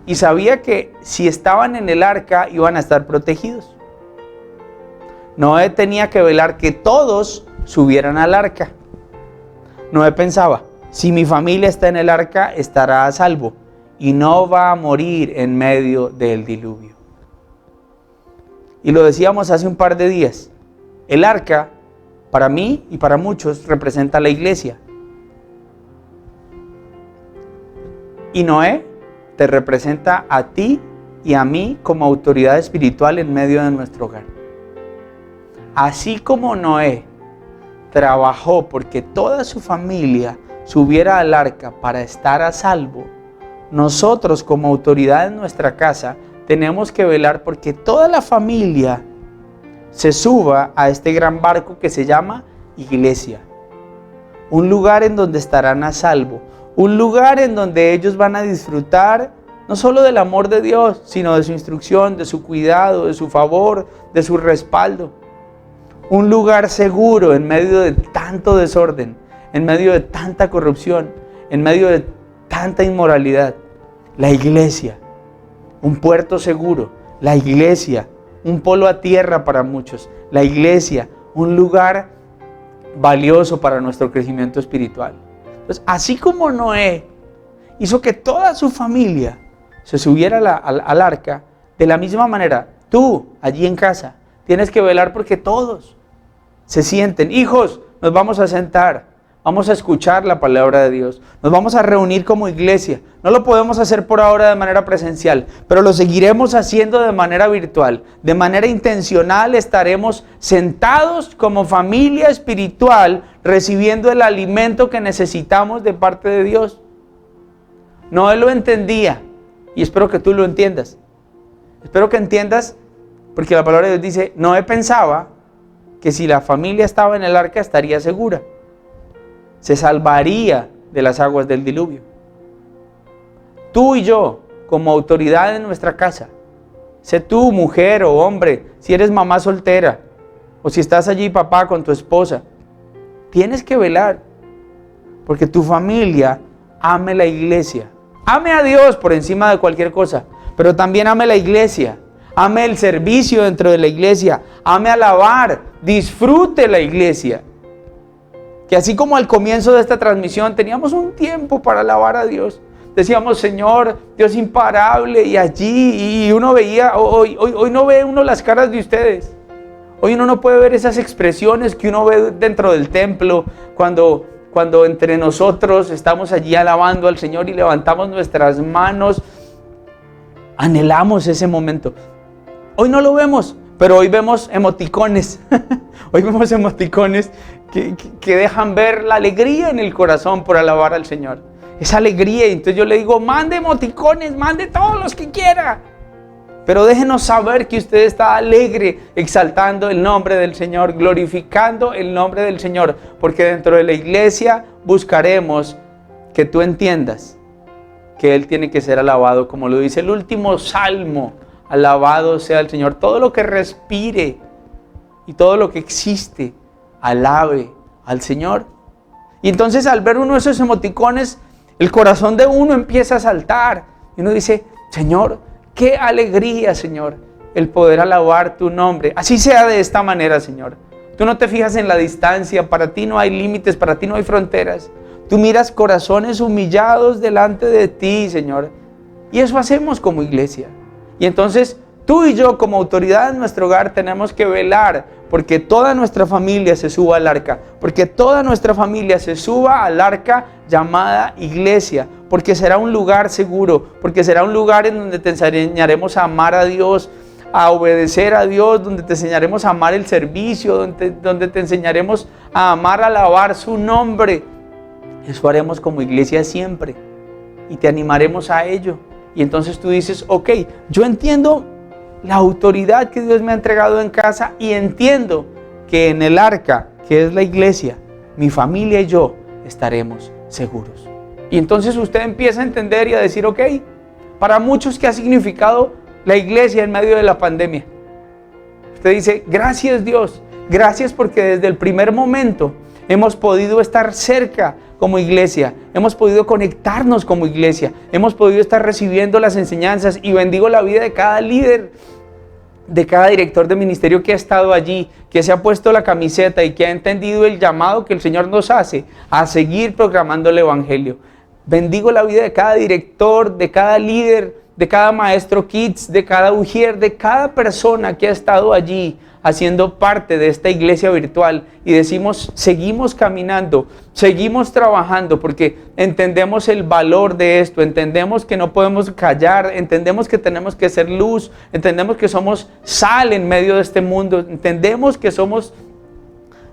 y sabía que si estaban en el arca iban a estar protegidos. Noé tenía que velar que todos subieran al arca. Noé pensaba, si mi familia está en el arca, estará a salvo y no va a morir en medio del diluvio. Y lo decíamos hace un par de días, el arca, para mí y para muchos, representa la iglesia. Y Noé te representa a ti y a mí como autoridad espiritual en medio de nuestro hogar. así como Noé trabajó porque toda su familia subiera al arca para estar a salvo, nosotros como autoridad en nuestra casa tenemos que velar porque toda la familia se suba a este gran barco que se llama iglesia. Un lugar en donde estarán a salvo, un lugar en donde ellos van a disfrutar no solo del amor de Dios, sino de su instrucción, de su cuidado, de su favor, de su respaldo. Un lugar seguro en medio de tanto desorden, en medio de tanta corrupción, en medio de tanta inmoralidad. La iglesia, un puerto seguro. La iglesia, un polo a tierra para muchos. La iglesia, un lugar valioso para nuestro crecimiento espiritual. Entonces, así como Noé hizo que toda su familia se subiera al arca, de la misma manera, tú, allí en casa, tienes que velar porque todos se sienten. Hijos, nos vamos a sentar, vamos a escuchar la palabra de Dios, nos vamos a reunir como iglesia. No lo podemos hacer por ahora de manera presencial, pero lo seguiremos haciendo de manera virtual. De manera intencional estaremos sentados como familia espiritual, recibiendo el alimento que necesitamos de parte de Dios. Noé lo entendía, y espero que tú lo entiendas. Espero que entiendas, porque la palabra de Dios dice, Noé pensaba que si la familia estaba en el arca estaría segura, se salvaría de las aguas del diluvio. Tú y yo, como autoridad en nuestra casa, sé tú, mujer o hombre, si eres mamá soltera, o si estás allí, papá, con tu esposa, tienes que velar, porque tu familia ame la iglesia. Ame a Dios por encima de cualquier cosa, pero también ame la iglesia. Ame el servicio dentro de la iglesia. Ame alabar. Disfrute la iglesia. Que así como al comienzo de esta transmisión teníamos un tiempo para alabar a Dios. Decíamos, Señor, Dios imparable, y allí, y uno veía, hoy no ve uno las caras de ustedes. Hoy uno no puede ver esas expresiones que uno ve dentro del templo cuando entre nosotros estamos allí alabando al Señor y levantamos nuestras manos. Anhelamos ese momento. Hoy no lo vemos, pero hoy vemos emoticones. Hoy vemos emoticones que dejan ver la alegría en el corazón por alabar al Señor. Esa alegría, y entonces yo le digo, mande emoticones, mande todos los que quiera. Pero déjenos saber que usted está alegre, exaltando el nombre del Señor, glorificando el nombre del Señor, porque dentro de la iglesia buscaremos que tú entiendas que Él tiene que ser alabado, como lo dice el último salmo, alabado sea el Señor. Todo lo que respire y todo lo que existe, alabe al Señor. Y entonces al ver uno de esos emoticones, el corazón de uno empieza a saltar, y uno dice, Señor, qué alegría, Señor, el poder alabar tu nombre. Así sea de esta manera, Señor. Tú no te fijas en la distancia, para ti no hay límites, para ti no hay fronteras. Tú miras corazones humillados delante de ti, Señor. Y eso hacemos como iglesia. Y entonces tú y yo como autoridad en nuestro hogar tenemos que velar porque toda nuestra familia se suba al arca. Porque toda nuestra familia se suba al arca llamada iglesia. Porque será un lugar seguro. Porque será un lugar en donde te enseñaremos a amar a Dios, a obedecer a Dios, donde te enseñaremos a amar el servicio, donde te enseñaremos a amar, a alabar su nombre. Eso haremos como iglesia siempre y te animaremos a ello. Y entonces tú dices, ok, yo entiendo la autoridad que Dios me ha entregado en casa y entiendo que en el arca, que es la iglesia, mi familia y yo estaremos seguros. Y entonces usted empieza a entender y a decir, ok, para muchos, ¿qué ha significado la iglesia en medio de la pandemia? Usted dice, gracias Dios, gracias porque desde el primer momento hemos podido estar cerca como iglesia, hemos podido conectarnos como iglesia, hemos podido estar recibiendo las enseñanzas, y bendigo la vida de cada líder, de cada director de ministerio que ha estado allí, que se ha puesto la camiseta y que ha entendido el llamado que el Señor nos hace a seguir proclamando el evangelio. Bendigo la vida de cada director, de cada líder de cada maestro Kids, de cada ujier, de cada persona que ha estado allí haciendo parte de esta iglesia virtual, y decimos, seguimos caminando, seguimos trabajando, porque entendemos el valor de esto, entendemos que no podemos callar, entendemos que tenemos que ser luz, entendemos que somos sal en medio de este mundo, entendemos que somos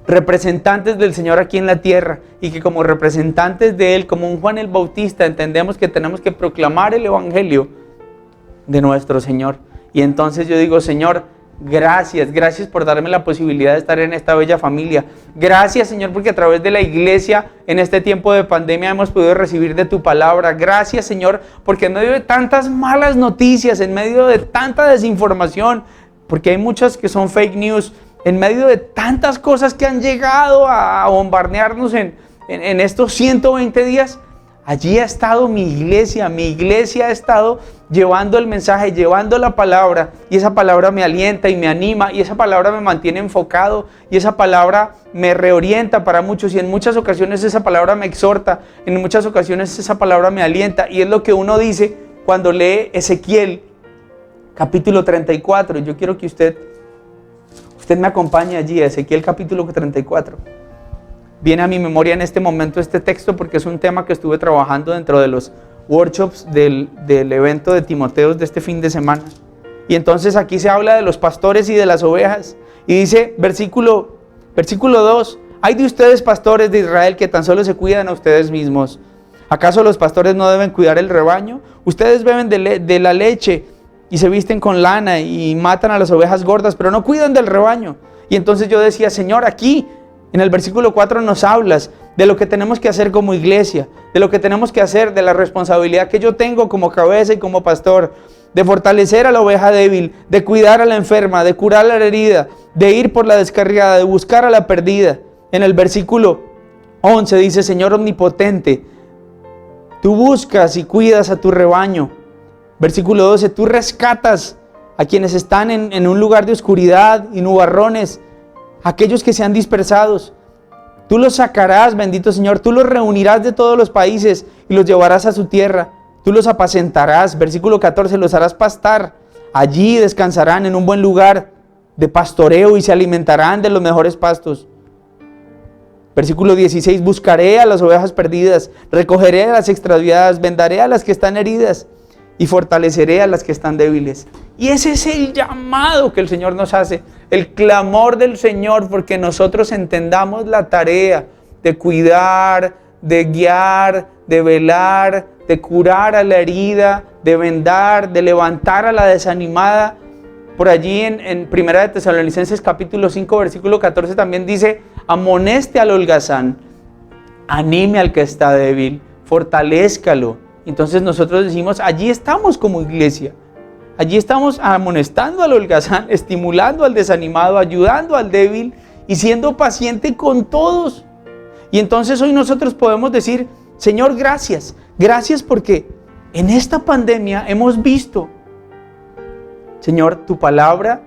representantes del Señor aquí en la tierra, y que como representantes de Él, como un Juan el Bautista, entendemos que tenemos que proclamar el evangelio de nuestro Señor. Y entonces yo digo, Señor, gracias por darme la posibilidad de estar en esta bella familia. Gracias, Señor, porque a través de la iglesia en este tiempo de pandemia hemos podido recibir de tu palabra. Gracias, Señor, porque en medio de tantas malas noticias, en medio de tanta desinformación, porque hay muchas que son fake news, en medio de tantas cosas que han llegado a bombardearnos en estos 120 días, allí ha estado mi iglesia ha estado llevando el mensaje, llevando la palabra, y esa palabra me alienta y me anima, y esa palabra me mantiene enfocado, y esa palabra me reorienta para muchos, y en muchas ocasiones esa palabra me exhorta, en muchas ocasiones esa palabra me alienta, y es lo que uno dice cuando lee Ezequiel capítulo 34. Yo quiero que usted me acompañe allí, a Ezequiel capítulo 34. Viene a mi memoria en este momento este texto porque es un tema que estuve trabajando dentro de los workshops del evento de Timoteos de este fin de semana. Y entonces aquí se habla de los pastores y de las ovejas. Y dice, versículo 2, hay de ustedes pastores de Israel que tan solo se cuidan a ustedes mismos. ¿Acaso los pastores no deben cuidar el rebaño? Ustedes beben de la leche y se visten con lana y matan a las ovejas gordas, pero no cuidan del rebaño. Y entonces yo decía, Señor, aquí en el versículo 4 nos hablas de lo que tenemos que hacer como iglesia, de lo que tenemos que hacer, de la responsabilidad que yo tengo como cabeza y como pastor, de fortalecer a la oveja débil, de cuidar a la enferma, de curar la herida, de ir por la descarriada, de buscar a la perdida. En el versículo 11 dice, Señor omnipotente, tú buscas y cuidas a tu rebaño. Versículo 12, tú rescatas a quienes están en un lugar de oscuridad y nubarrones, aquellos que sean dispersados. Tú los sacarás, bendito Señor, tú los reunirás de todos los países y los llevarás a su tierra. Tú los apacentarás, versículo 14, los harás pastar. Allí descansarán en un buen lugar de pastoreo y se alimentarán de los mejores pastos. Versículo 16, buscaré a las ovejas perdidas, recogeré a las extraviadas, vendaré a las que están heridas y fortaleceré a las que están débiles. Y ese es el llamado que el Señor nos hace, el clamor del Señor, porque nosotros entendamos la tarea de cuidar, de guiar, de velar, de curar a la herida, de vendar, de levantar a la desanimada. Por allí en Primera de Tesalonicenses capítulo 5 versículo 14 también dice, amoneste al holgazán, anime al que está débil, fortalézcalo. Entonces nosotros decimos, allí estamos como iglesia, allí estamos amonestando al holgazán, estimulando al desanimado, ayudando al débil y siendo paciente con todos. Y entonces hoy nosotros podemos decir, Señor, gracias porque en esta pandemia hemos visto, Señor, tu palabra,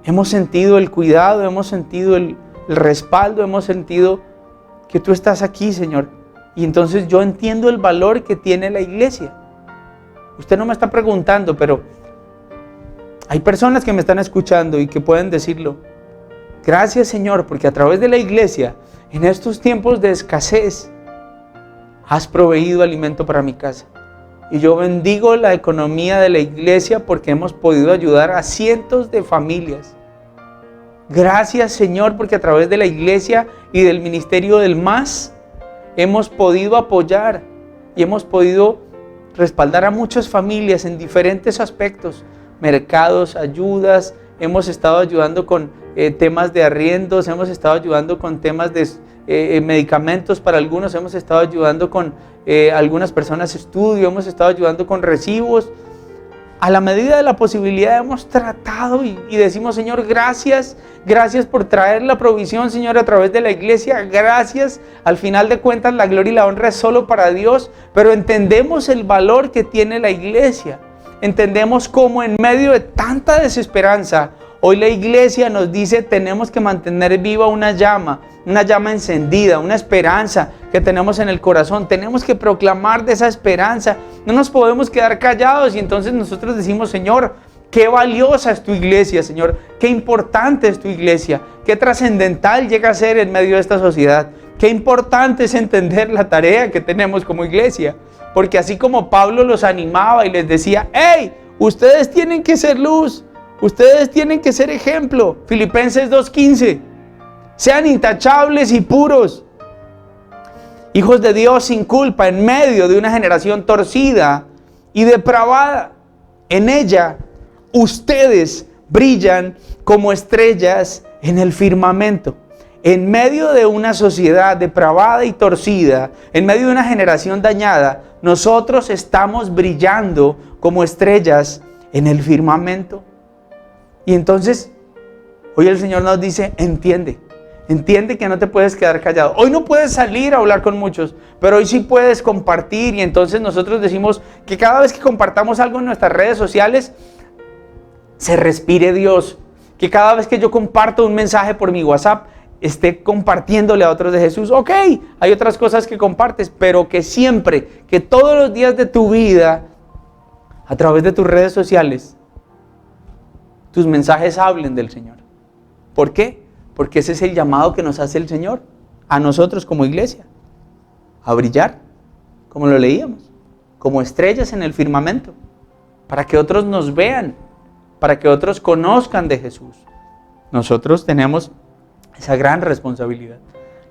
hemos sentido el cuidado, hemos sentido el respaldo, hemos sentido que tú estás aquí, Señor. Y entonces yo entiendo el valor que tiene la iglesia. Usted no me está preguntando, pero hay personas que me están escuchando y que pueden decirlo. Gracias, Señor, porque a través de la iglesia, en estos tiempos de escasez, has proveído alimento para mi casa. Y yo bendigo la economía de la iglesia porque hemos podido ayudar a cientos de familias. Gracias, Señor, porque a través de la iglesia y del ministerio del MAS, hemos podido apoyar y hemos podido respaldar a muchas familias en diferentes aspectos, mercados, ayudas, hemos estado ayudando con temas de arriendos, hemos estado ayudando con temas de medicamentos para algunos, hemos estado ayudando con algunas personas estudio, hemos estado ayudando con recibos. A la medida de la posibilidad hemos tratado y decimos, Señor, gracias por traer la provisión, Señor, a través de la iglesia. Gracias, al final de cuentas la gloria y la honra es solo para Dios, pero entendemos el valor que tiene la iglesia. Entendemos cómo en medio de tanta desesperanza, Hoy la iglesia nos dice tenemos que mantener viva una llama encendida, una esperanza que tenemos en el corazón. Tenemos que proclamar de esa esperanza. No nos podemos quedar callados y entonces nosotros decimos, Señor, qué valiosa es tu iglesia, Señor. Qué importante es tu iglesia. Qué trascendental llega a ser en medio de esta sociedad. Qué importante es entender la tarea que tenemos como iglesia. Porque así como Pablo los animaba y les decía, ¡hey! Ustedes tienen que ser luz. Ustedes tienen que ser ejemplo. Filipenses 2:15. Sean intachables y puros. Hijos de Dios sin culpa en medio de una generación torcida y depravada. En ella ustedes brillan como estrellas en el firmamento. En medio de una sociedad depravada y torcida, en medio de una generación dañada, nosotros estamos brillando como estrellas en el firmamento. Y entonces, hoy el Señor nos dice, entiende que no te puedes quedar callado. Hoy no puedes salir a hablar con muchos, pero hoy sí puedes compartir. Y entonces nosotros decimos que cada vez que compartamos algo en nuestras redes sociales, se respire Dios. Que cada vez que yo comparto un mensaje por mi WhatsApp, esté compartiéndole a otros de Jesús. Ok, hay otras cosas que compartes, pero que siempre, que todos los días de tu vida, a través de tus redes sociales, tus mensajes hablen del Señor. ¿Por qué? Porque ese es el llamado que nos hace el Señor a nosotros como iglesia, a brillar, como lo leíamos, como estrellas en el firmamento, para que otros nos vean, para que otros conozcan de Jesús. Nosotros tenemos esa gran responsabilidad.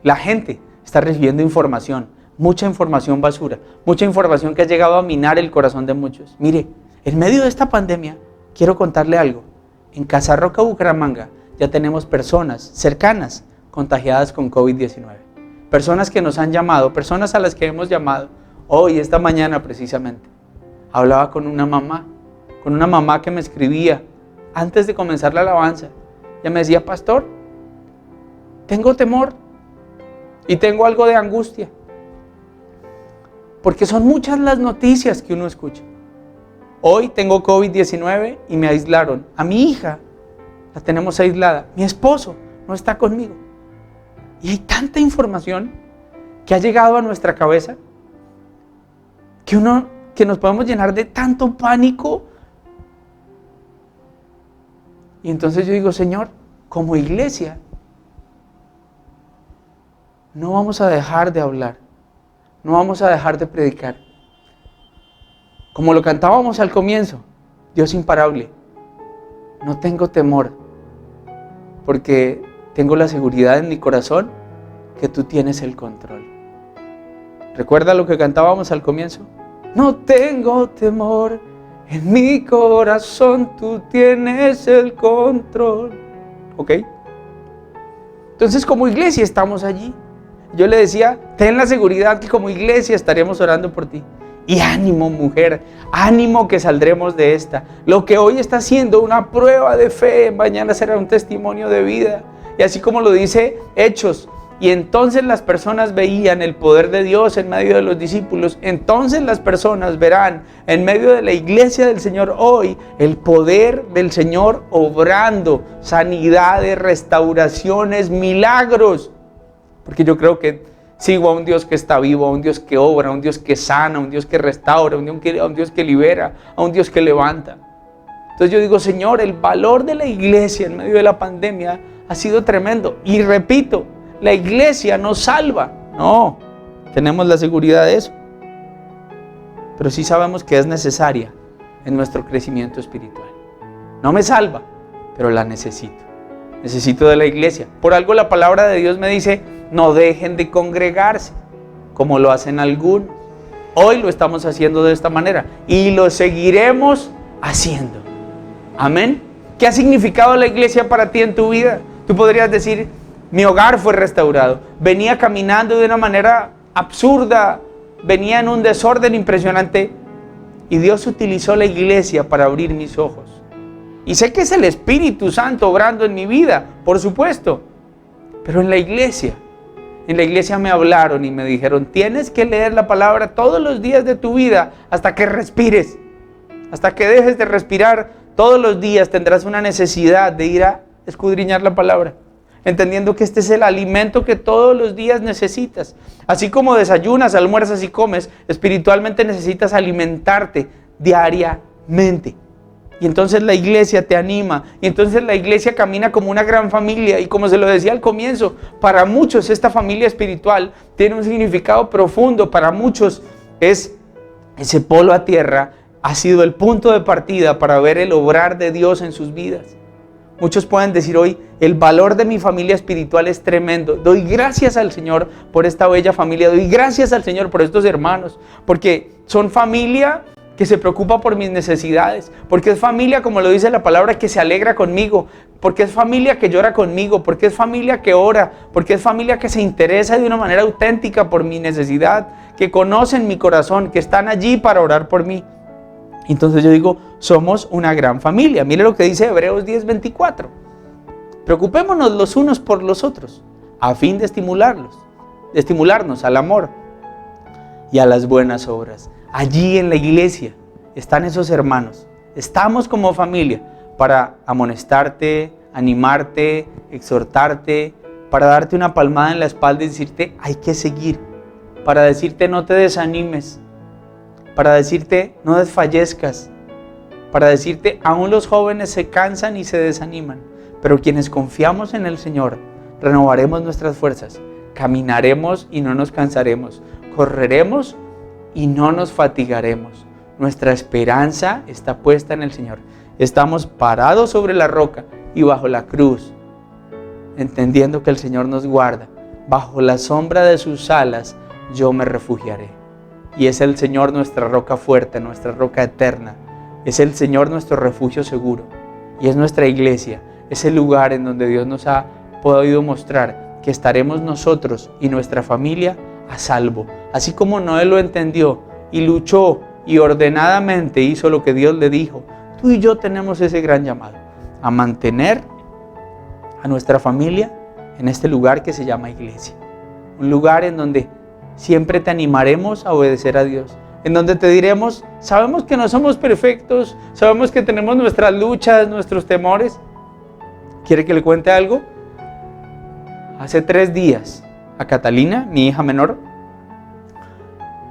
La gente está recibiendo información, mucha información basura, mucha información que ha llegado a minar el corazón de muchos. Mire, en medio de esta pandemia, quiero contarle algo. En Casa Roca, Bucaramanga, ya tenemos personas cercanas contagiadas con COVID-19. Personas que nos han llamado, personas a las que hemos llamado. Hoy, esta mañana precisamente, hablaba con una mamá que me escribía antes de comenzar la alabanza. Ella me decía, pastor, tengo temor y tengo algo de angustia. Porque son muchas las noticias que uno escucha. Hoy tengo COVID-19 y me aislaron. A mi hija la tenemos aislada. Mi esposo no está conmigo. Y hay tanta información que ha llegado a nuestra cabeza que nos podemos llenar de tanto pánico. Y entonces yo digo, Señor, como iglesia, no vamos a dejar de hablar. No vamos a dejar de predicar. Como lo cantábamos al comienzo, Dios imparable. No tengo temor, porque tengo la seguridad en mi corazón que tú tienes el control. ¿Recuerda lo que cantábamos al comienzo? No tengo temor, en mi corazón tú tienes el control. ¿Ok? Entonces como iglesia estamos allí. Yo le decía, ten la seguridad que como iglesia estaremos orando por ti. Y ánimo, mujer, ánimo que saldremos de esta. Lo que hoy está siendo una prueba de fe, mañana será un testimonio de vida. Y así como lo dice Hechos, y entonces las personas veían el poder de Dios en medio de los discípulos. Entonces las personas verán en medio de la iglesia del Señor hoy el poder del Señor obrando, sanidades, restauraciones, milagros. Porque yo creo que sigo a un Dios que está vivo, a un Dios que obra, a un Dios que sana, a un Dios que restaura, a un Dios que libera, a un Dios que levanta. Entonces yo digo, Señor, el valor de la iglesia en medio de la pandemia ha sido tremendo. Y repito, la iglesia no salva. No, tenemos la seguridad de eso. Pero sí sabemos que es necesaria en nuestro crecimiento espiritual. No me salva, pero la necesito. Necesito de la iglesia. Por algo la palabra de Dios me dice, no dejen de congregarse, como lo hacen algunos. Hoy lo estamos haciendo de esta manera y lo seguiremos haciendo. Amén. ¿Qué ha significado la iglesia para ti en tu vida? Tú podrías decir, mi hogar fue restaurado. Venía caminando de una manera absurda, venía en un desorden impresionante y Dios utilizó la iglesia para abrir mis ojos. Y sé que es el Espíritu Santo obrando en mi vida, por supuesto. Pero en la iglesia me hablaron y me dijeron, tienes que leer la palabra todos los días de tu vida hasta que respires. Hasta que dejes de respirar, Todos los días tendrás una necesidad de ir a escudriñar la palabra, entendiendo que este es el alimento que todos los días necesitas. Así como desayunas, almuerzas y comes, espiritualmente necesitas alimentarte diariamente. Y entonces la iglesia te anima, y entonces la iglesia camina como una gran familia. Y como se lo decía al comienzo, para muchos esta familia espiritual tiene un significado profundo. Para muchos es ese polo a tierra, ha sido el punto de partida para ver el obrar de Dios en sus vidas. Muchos pueden decir hoy, el valor de mi familia espiritual es tremendo. Doy gracias al Señor por esta bella familia. Doy gracias al Señor por estos hermanos. Porque son familia que se preocupa por mis necesidades. Porque es familia, como lo dice la palabra, que se alegra conmigo. Porque es familia que llora conmigo. Porque es familia que ora. Porque es familia que se interesa de una manera auténtica por mi necesidad. Que conocen mi corazón. Que están allí para orar por mí. Entonces yo digo, somos una gran familia. Mire lo que dice Hebreos 10:24. Preocupémonos los unos por los otros, a fin de estimularnos al amor y a las buenas obras. Allí en la iglesia están esos hermanos. Estamos como familia para amonestarte, animarte, exhortarte, para darte una palmada en la espalda y decirte, hay que seguir. Para decirte, no te desanimes. Para decirte, no desfallezcas. Para decirte, aún los jóvenes se cansan y se desaniman. Pero quienes confiamos en el Señor, renovaremos nuestras fuerzas. Caminaremos y no nos cansaremos. Correremos y no nos fatigaremos. Nuestra esperanza está puesta en el Señor. Estamos parados sobre la roca y bajo la cruz, entendiendo que el Señor nos guarda. Bajo la sombra de sus alas yo me refugiaré. Y es el Señor nuestra roca fuerte, nuestra roca eterna. Es el Señor nuestro refugio seguro. Y es nuestra iglesia, es el lugar en donde Dios nos ha podido mostrar que estaremos nosotros y nuestra familia a salvo. Así como Noé lo entendió y luchó y ordenadamente hizo lo que Dios le dijo, tú y yo tenemos ese gran llamado, a mantener a nuestra familia en este lugar que se llama iglesia. Un lugar en donde siempre te animaremos a obedecer a Dios. En donde te diremos, sabemos que no somos perfectos, sabemos que tenemos nuestras luchas, nuestros temores. ¿Quiere que le cuente algo? Hace 3 días a Catalina, mi hija menor,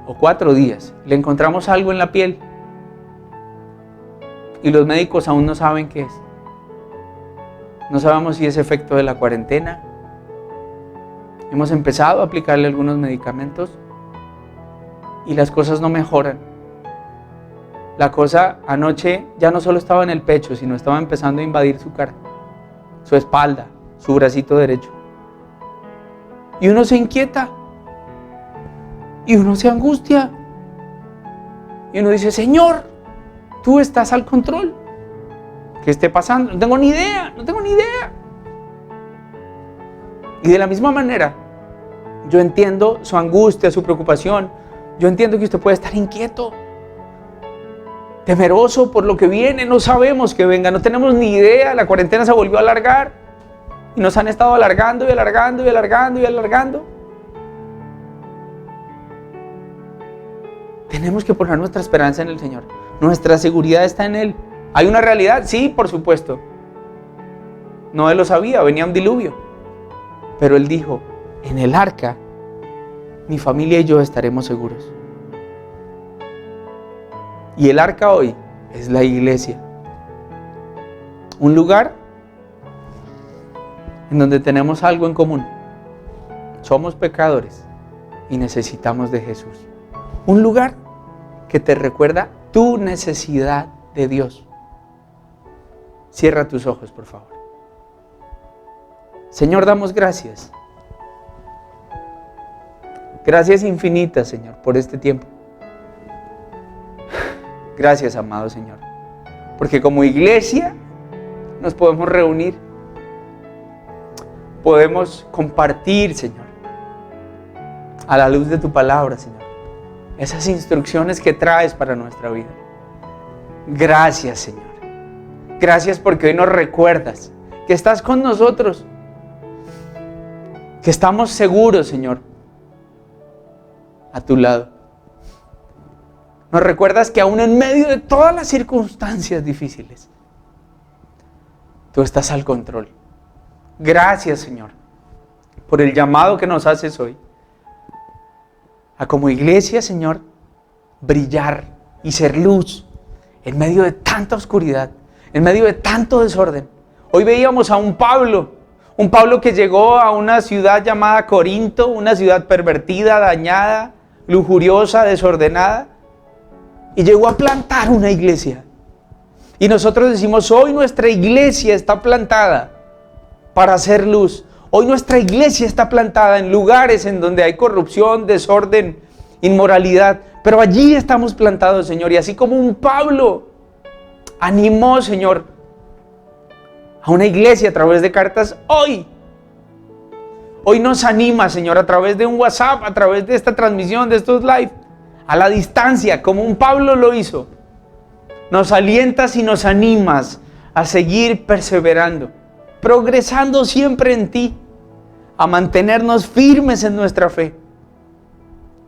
o 4 días, le encontramos algo en la piel. Y los médicos aún no saben qué es. No sabemos si es efecto de la cuarentena. Hemos empezado a aplicarle algunos medicamentos y las cosas no mejoran. La cosa anoche ya no solo estaba en el pecho, sino estaba empezando a invadir su cara, su espalda, su bracito derecho. Y uno se inquieta, y uno se angustia, y uno dice, Señor, tú estás al control. ¿Qué esté pasando? No tengo ni idea. Y de la misma manera, yo entiendo su angustia, su preocupación. Yo entiendo que usted puede estar inquieto, temeroso por lo que viene. No sabemos que venga, no tenemos ni idea. La cuarentena se volvió a alargar y nos han estado alargando y alargando y alargando y alargando. Tenemos que poner nuestra esperanza en el Señor. Nuestra seguridad está en Él. ¿Hay una realidad? Sí, por supuesto. Noé lo sabía, venía un diluvio. Pero él dijo, en el arca, mi familia y yo estaremos seguros. Y el arca hoy es la iglesia. Un lugar en donde tenemos algo en común. Somos pecadores y necesitamos de Jesús. Un lugar que te recuerda tu necesidad de Dios. Cierra tus ojos, por favor. Señor, damos gracias. Gracias infinitas, Señor, por este tiempo. Gracias, amado Señor. Porque como iglesia nos podemos reunir. Podemos compartir, Señor, a la luz de tu palabra, Señor, esas instrucciones que traes para nuestra vida. Gracias, Señor. Gracias porque hoy nos recuerdas que estás con nosotros, que estamos seguros, Señor, a tu lado. Nos recuerdas que aún en medio de todas las circunstancias difíciles, Tú estás al control. Gracias, Señor, por el llamado que nos haces hoy. A como iglesia, Señor, brillar y ser luz en medio de tanta oscuridad, en medio de tanto desorden. Hoy veíamos a un Pablo que llegó a una ciudad llamada Corinto, una ciudad pervertida, dañada, lujuriosa, desordenada, y llegó a plantar una iglesia. Y nosotros decimos, hoy nuestra iglesia está plantada para hacer luz. Hoy nuestra iglesia está plantada en lugares en donde hay corrupción, desorden, inmoralidad. Pero allí estamos plantados, Señor. Y así como un Pablo animó, Señor, a una iglesia a través de cartas, hoy nos anima, Señor, a través de un WhatsApp, a través de esta transmisión, de estos live, a la distancia, como un Pablo lo hizo. Nos alientas y nos animas a seguir perseverando, progresando siempre en ti, a mantenernos firmes en nuestra fe.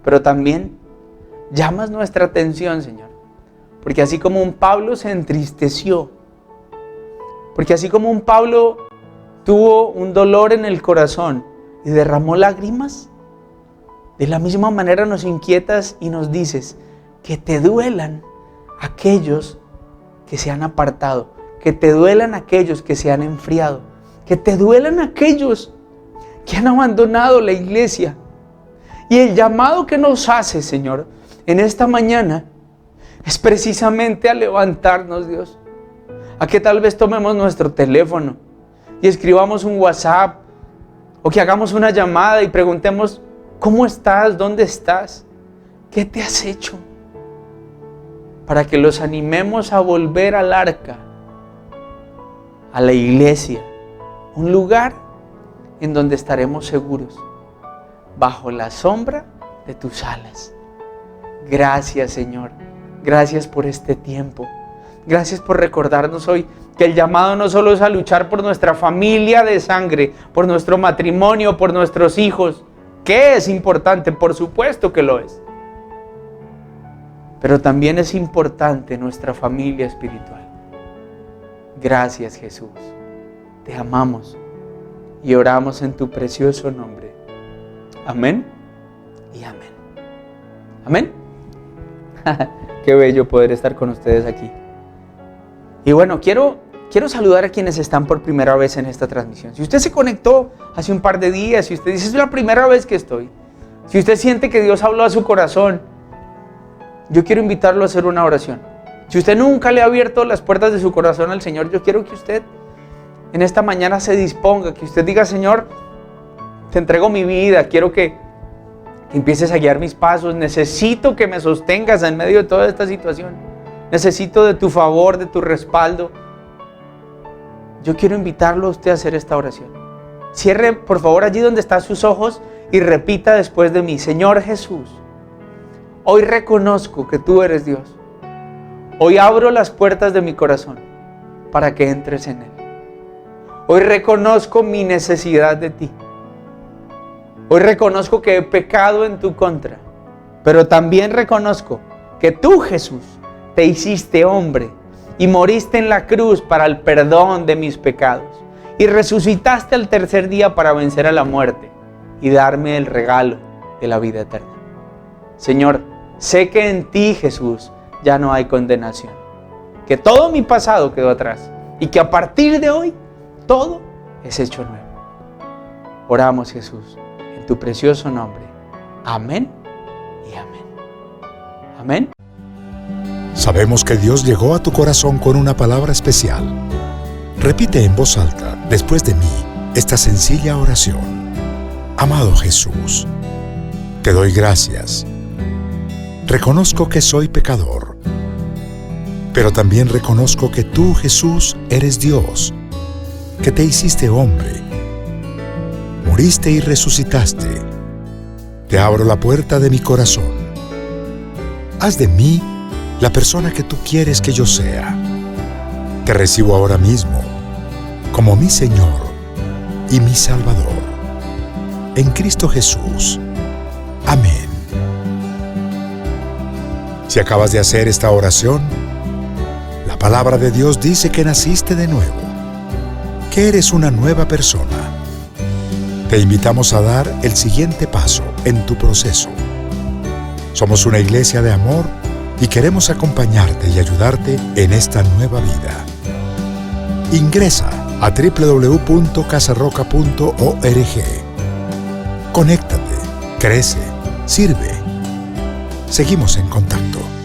Pero también llamas nuestra atención, Señor, porque así como un Pablo se entristeció, porque así como un Pablo tuvo un dolor en el corazón y derramó lágrimas, de la misma manera nos inquietas y nos dices que te duelan aquellos que se han apartado, que te duelan aquellos que se han enfriado, que te duelan aquellos que han abandonado la iglesia. Y el llamado que nos hace, Señor, en esta mañana es precisamente a levantarnos, Dios, a que tal vez tomemos nuestro teléfono y escribamos un WhatsApp o que hagamos una llamada y preguntemos, ¿cómo estás? ¿Dónde estás? ¿Qué te has hecho? Para que los animemos a volver al arca, a la iglesia, un lugar en donde estaremos seguros, bajo la sombra de tus alas. Gracias, Señor. Gracias por este tiempo. Gracias por recordarnos hoy que el llamado no solo es a luchar por nuestra familia de sangre, por nuestro matrimonio, por nuestros hijos, que es importante, por supuesto que lo es. Pero también es importante nuestra familia espiritual. Gracias, Jesús. Te amamos y oramos en tu precioso nombre. Amén y amén. Amén. Qué bello poder estar con ustedes aquí. Y bueno, quiero saludar a quienes están por primera vez en esta transmisión. Si usted se conectó hace un par de días, si usted dice, es la primera vez que estoy, si usted siente que Dios habló a su corazón, yo quiero invitarlo a hacer una oración. Si usted nunca le ha abierto las puertas de su corazón al Señor, yo quiero que usted en esta mañana se disponga, que usted diga, Señor, te entrego mi vida, quiero que empieces a guiar mis pasos, necesito que me sostengas en medio de toda esta situación, necesito de tu favor, de tu respaldo. Yo quiero invitarlo a usted a hacer esta oración. Cierre por favor allí donde están sus ojos y repita después de mí, Señor Jesús, hoy reconozco que tú eres Dios. Hoy abro las puertas de mi corazón para que entres en él. Hoy reconozco mi necesidad de ti. Hoy reconozco que he pecado en tu contra, pero también reconozco que tú, Jesús, te hiciste hombre y moriste en la cruz para el perdón de mis pecados y resucitaste al tercer día para vencer a la muerte y darme el regalo de la vida eterna. Señor, sé que en ti, Jesús, ya no hay condenación, que todo mi pasado quedó atrás y que a partir de hoy todo es hecho nuevo. Oramos, Jesús, en tu precioso nombre. Amén y amén. Amén. Sabemos que Dios llegó a tu corazón con una palabra especial. Repite en voz alta, después de mí, esta sencilla oración. Amado Jesús, te doy gracias. Reconozco que soy pecador, pero también reconozco que tú, Jesús, eres Dios, que te hiciste hombre, moriste y resucitaste. Te abro la puerta de mi corazón. Haz de mí la persona que tú quieres que yo sea. Te recibo ahora mismo como mi Señor y mi Salvador. En Cristo Jesús. Amén. Si acabas de hacer esta oración, la palabra de Dios dice que naciste de nuevo. que eres una nueva persona. Te invitamos a dar el siguiente paso en tu proceso. Somos una iglesia de amor y queremos acompañarte y ayudarte en esta nueva vida. Ingresa a www.casarroca.org. Conéctate, crece, sirve. Seguimos en contacto.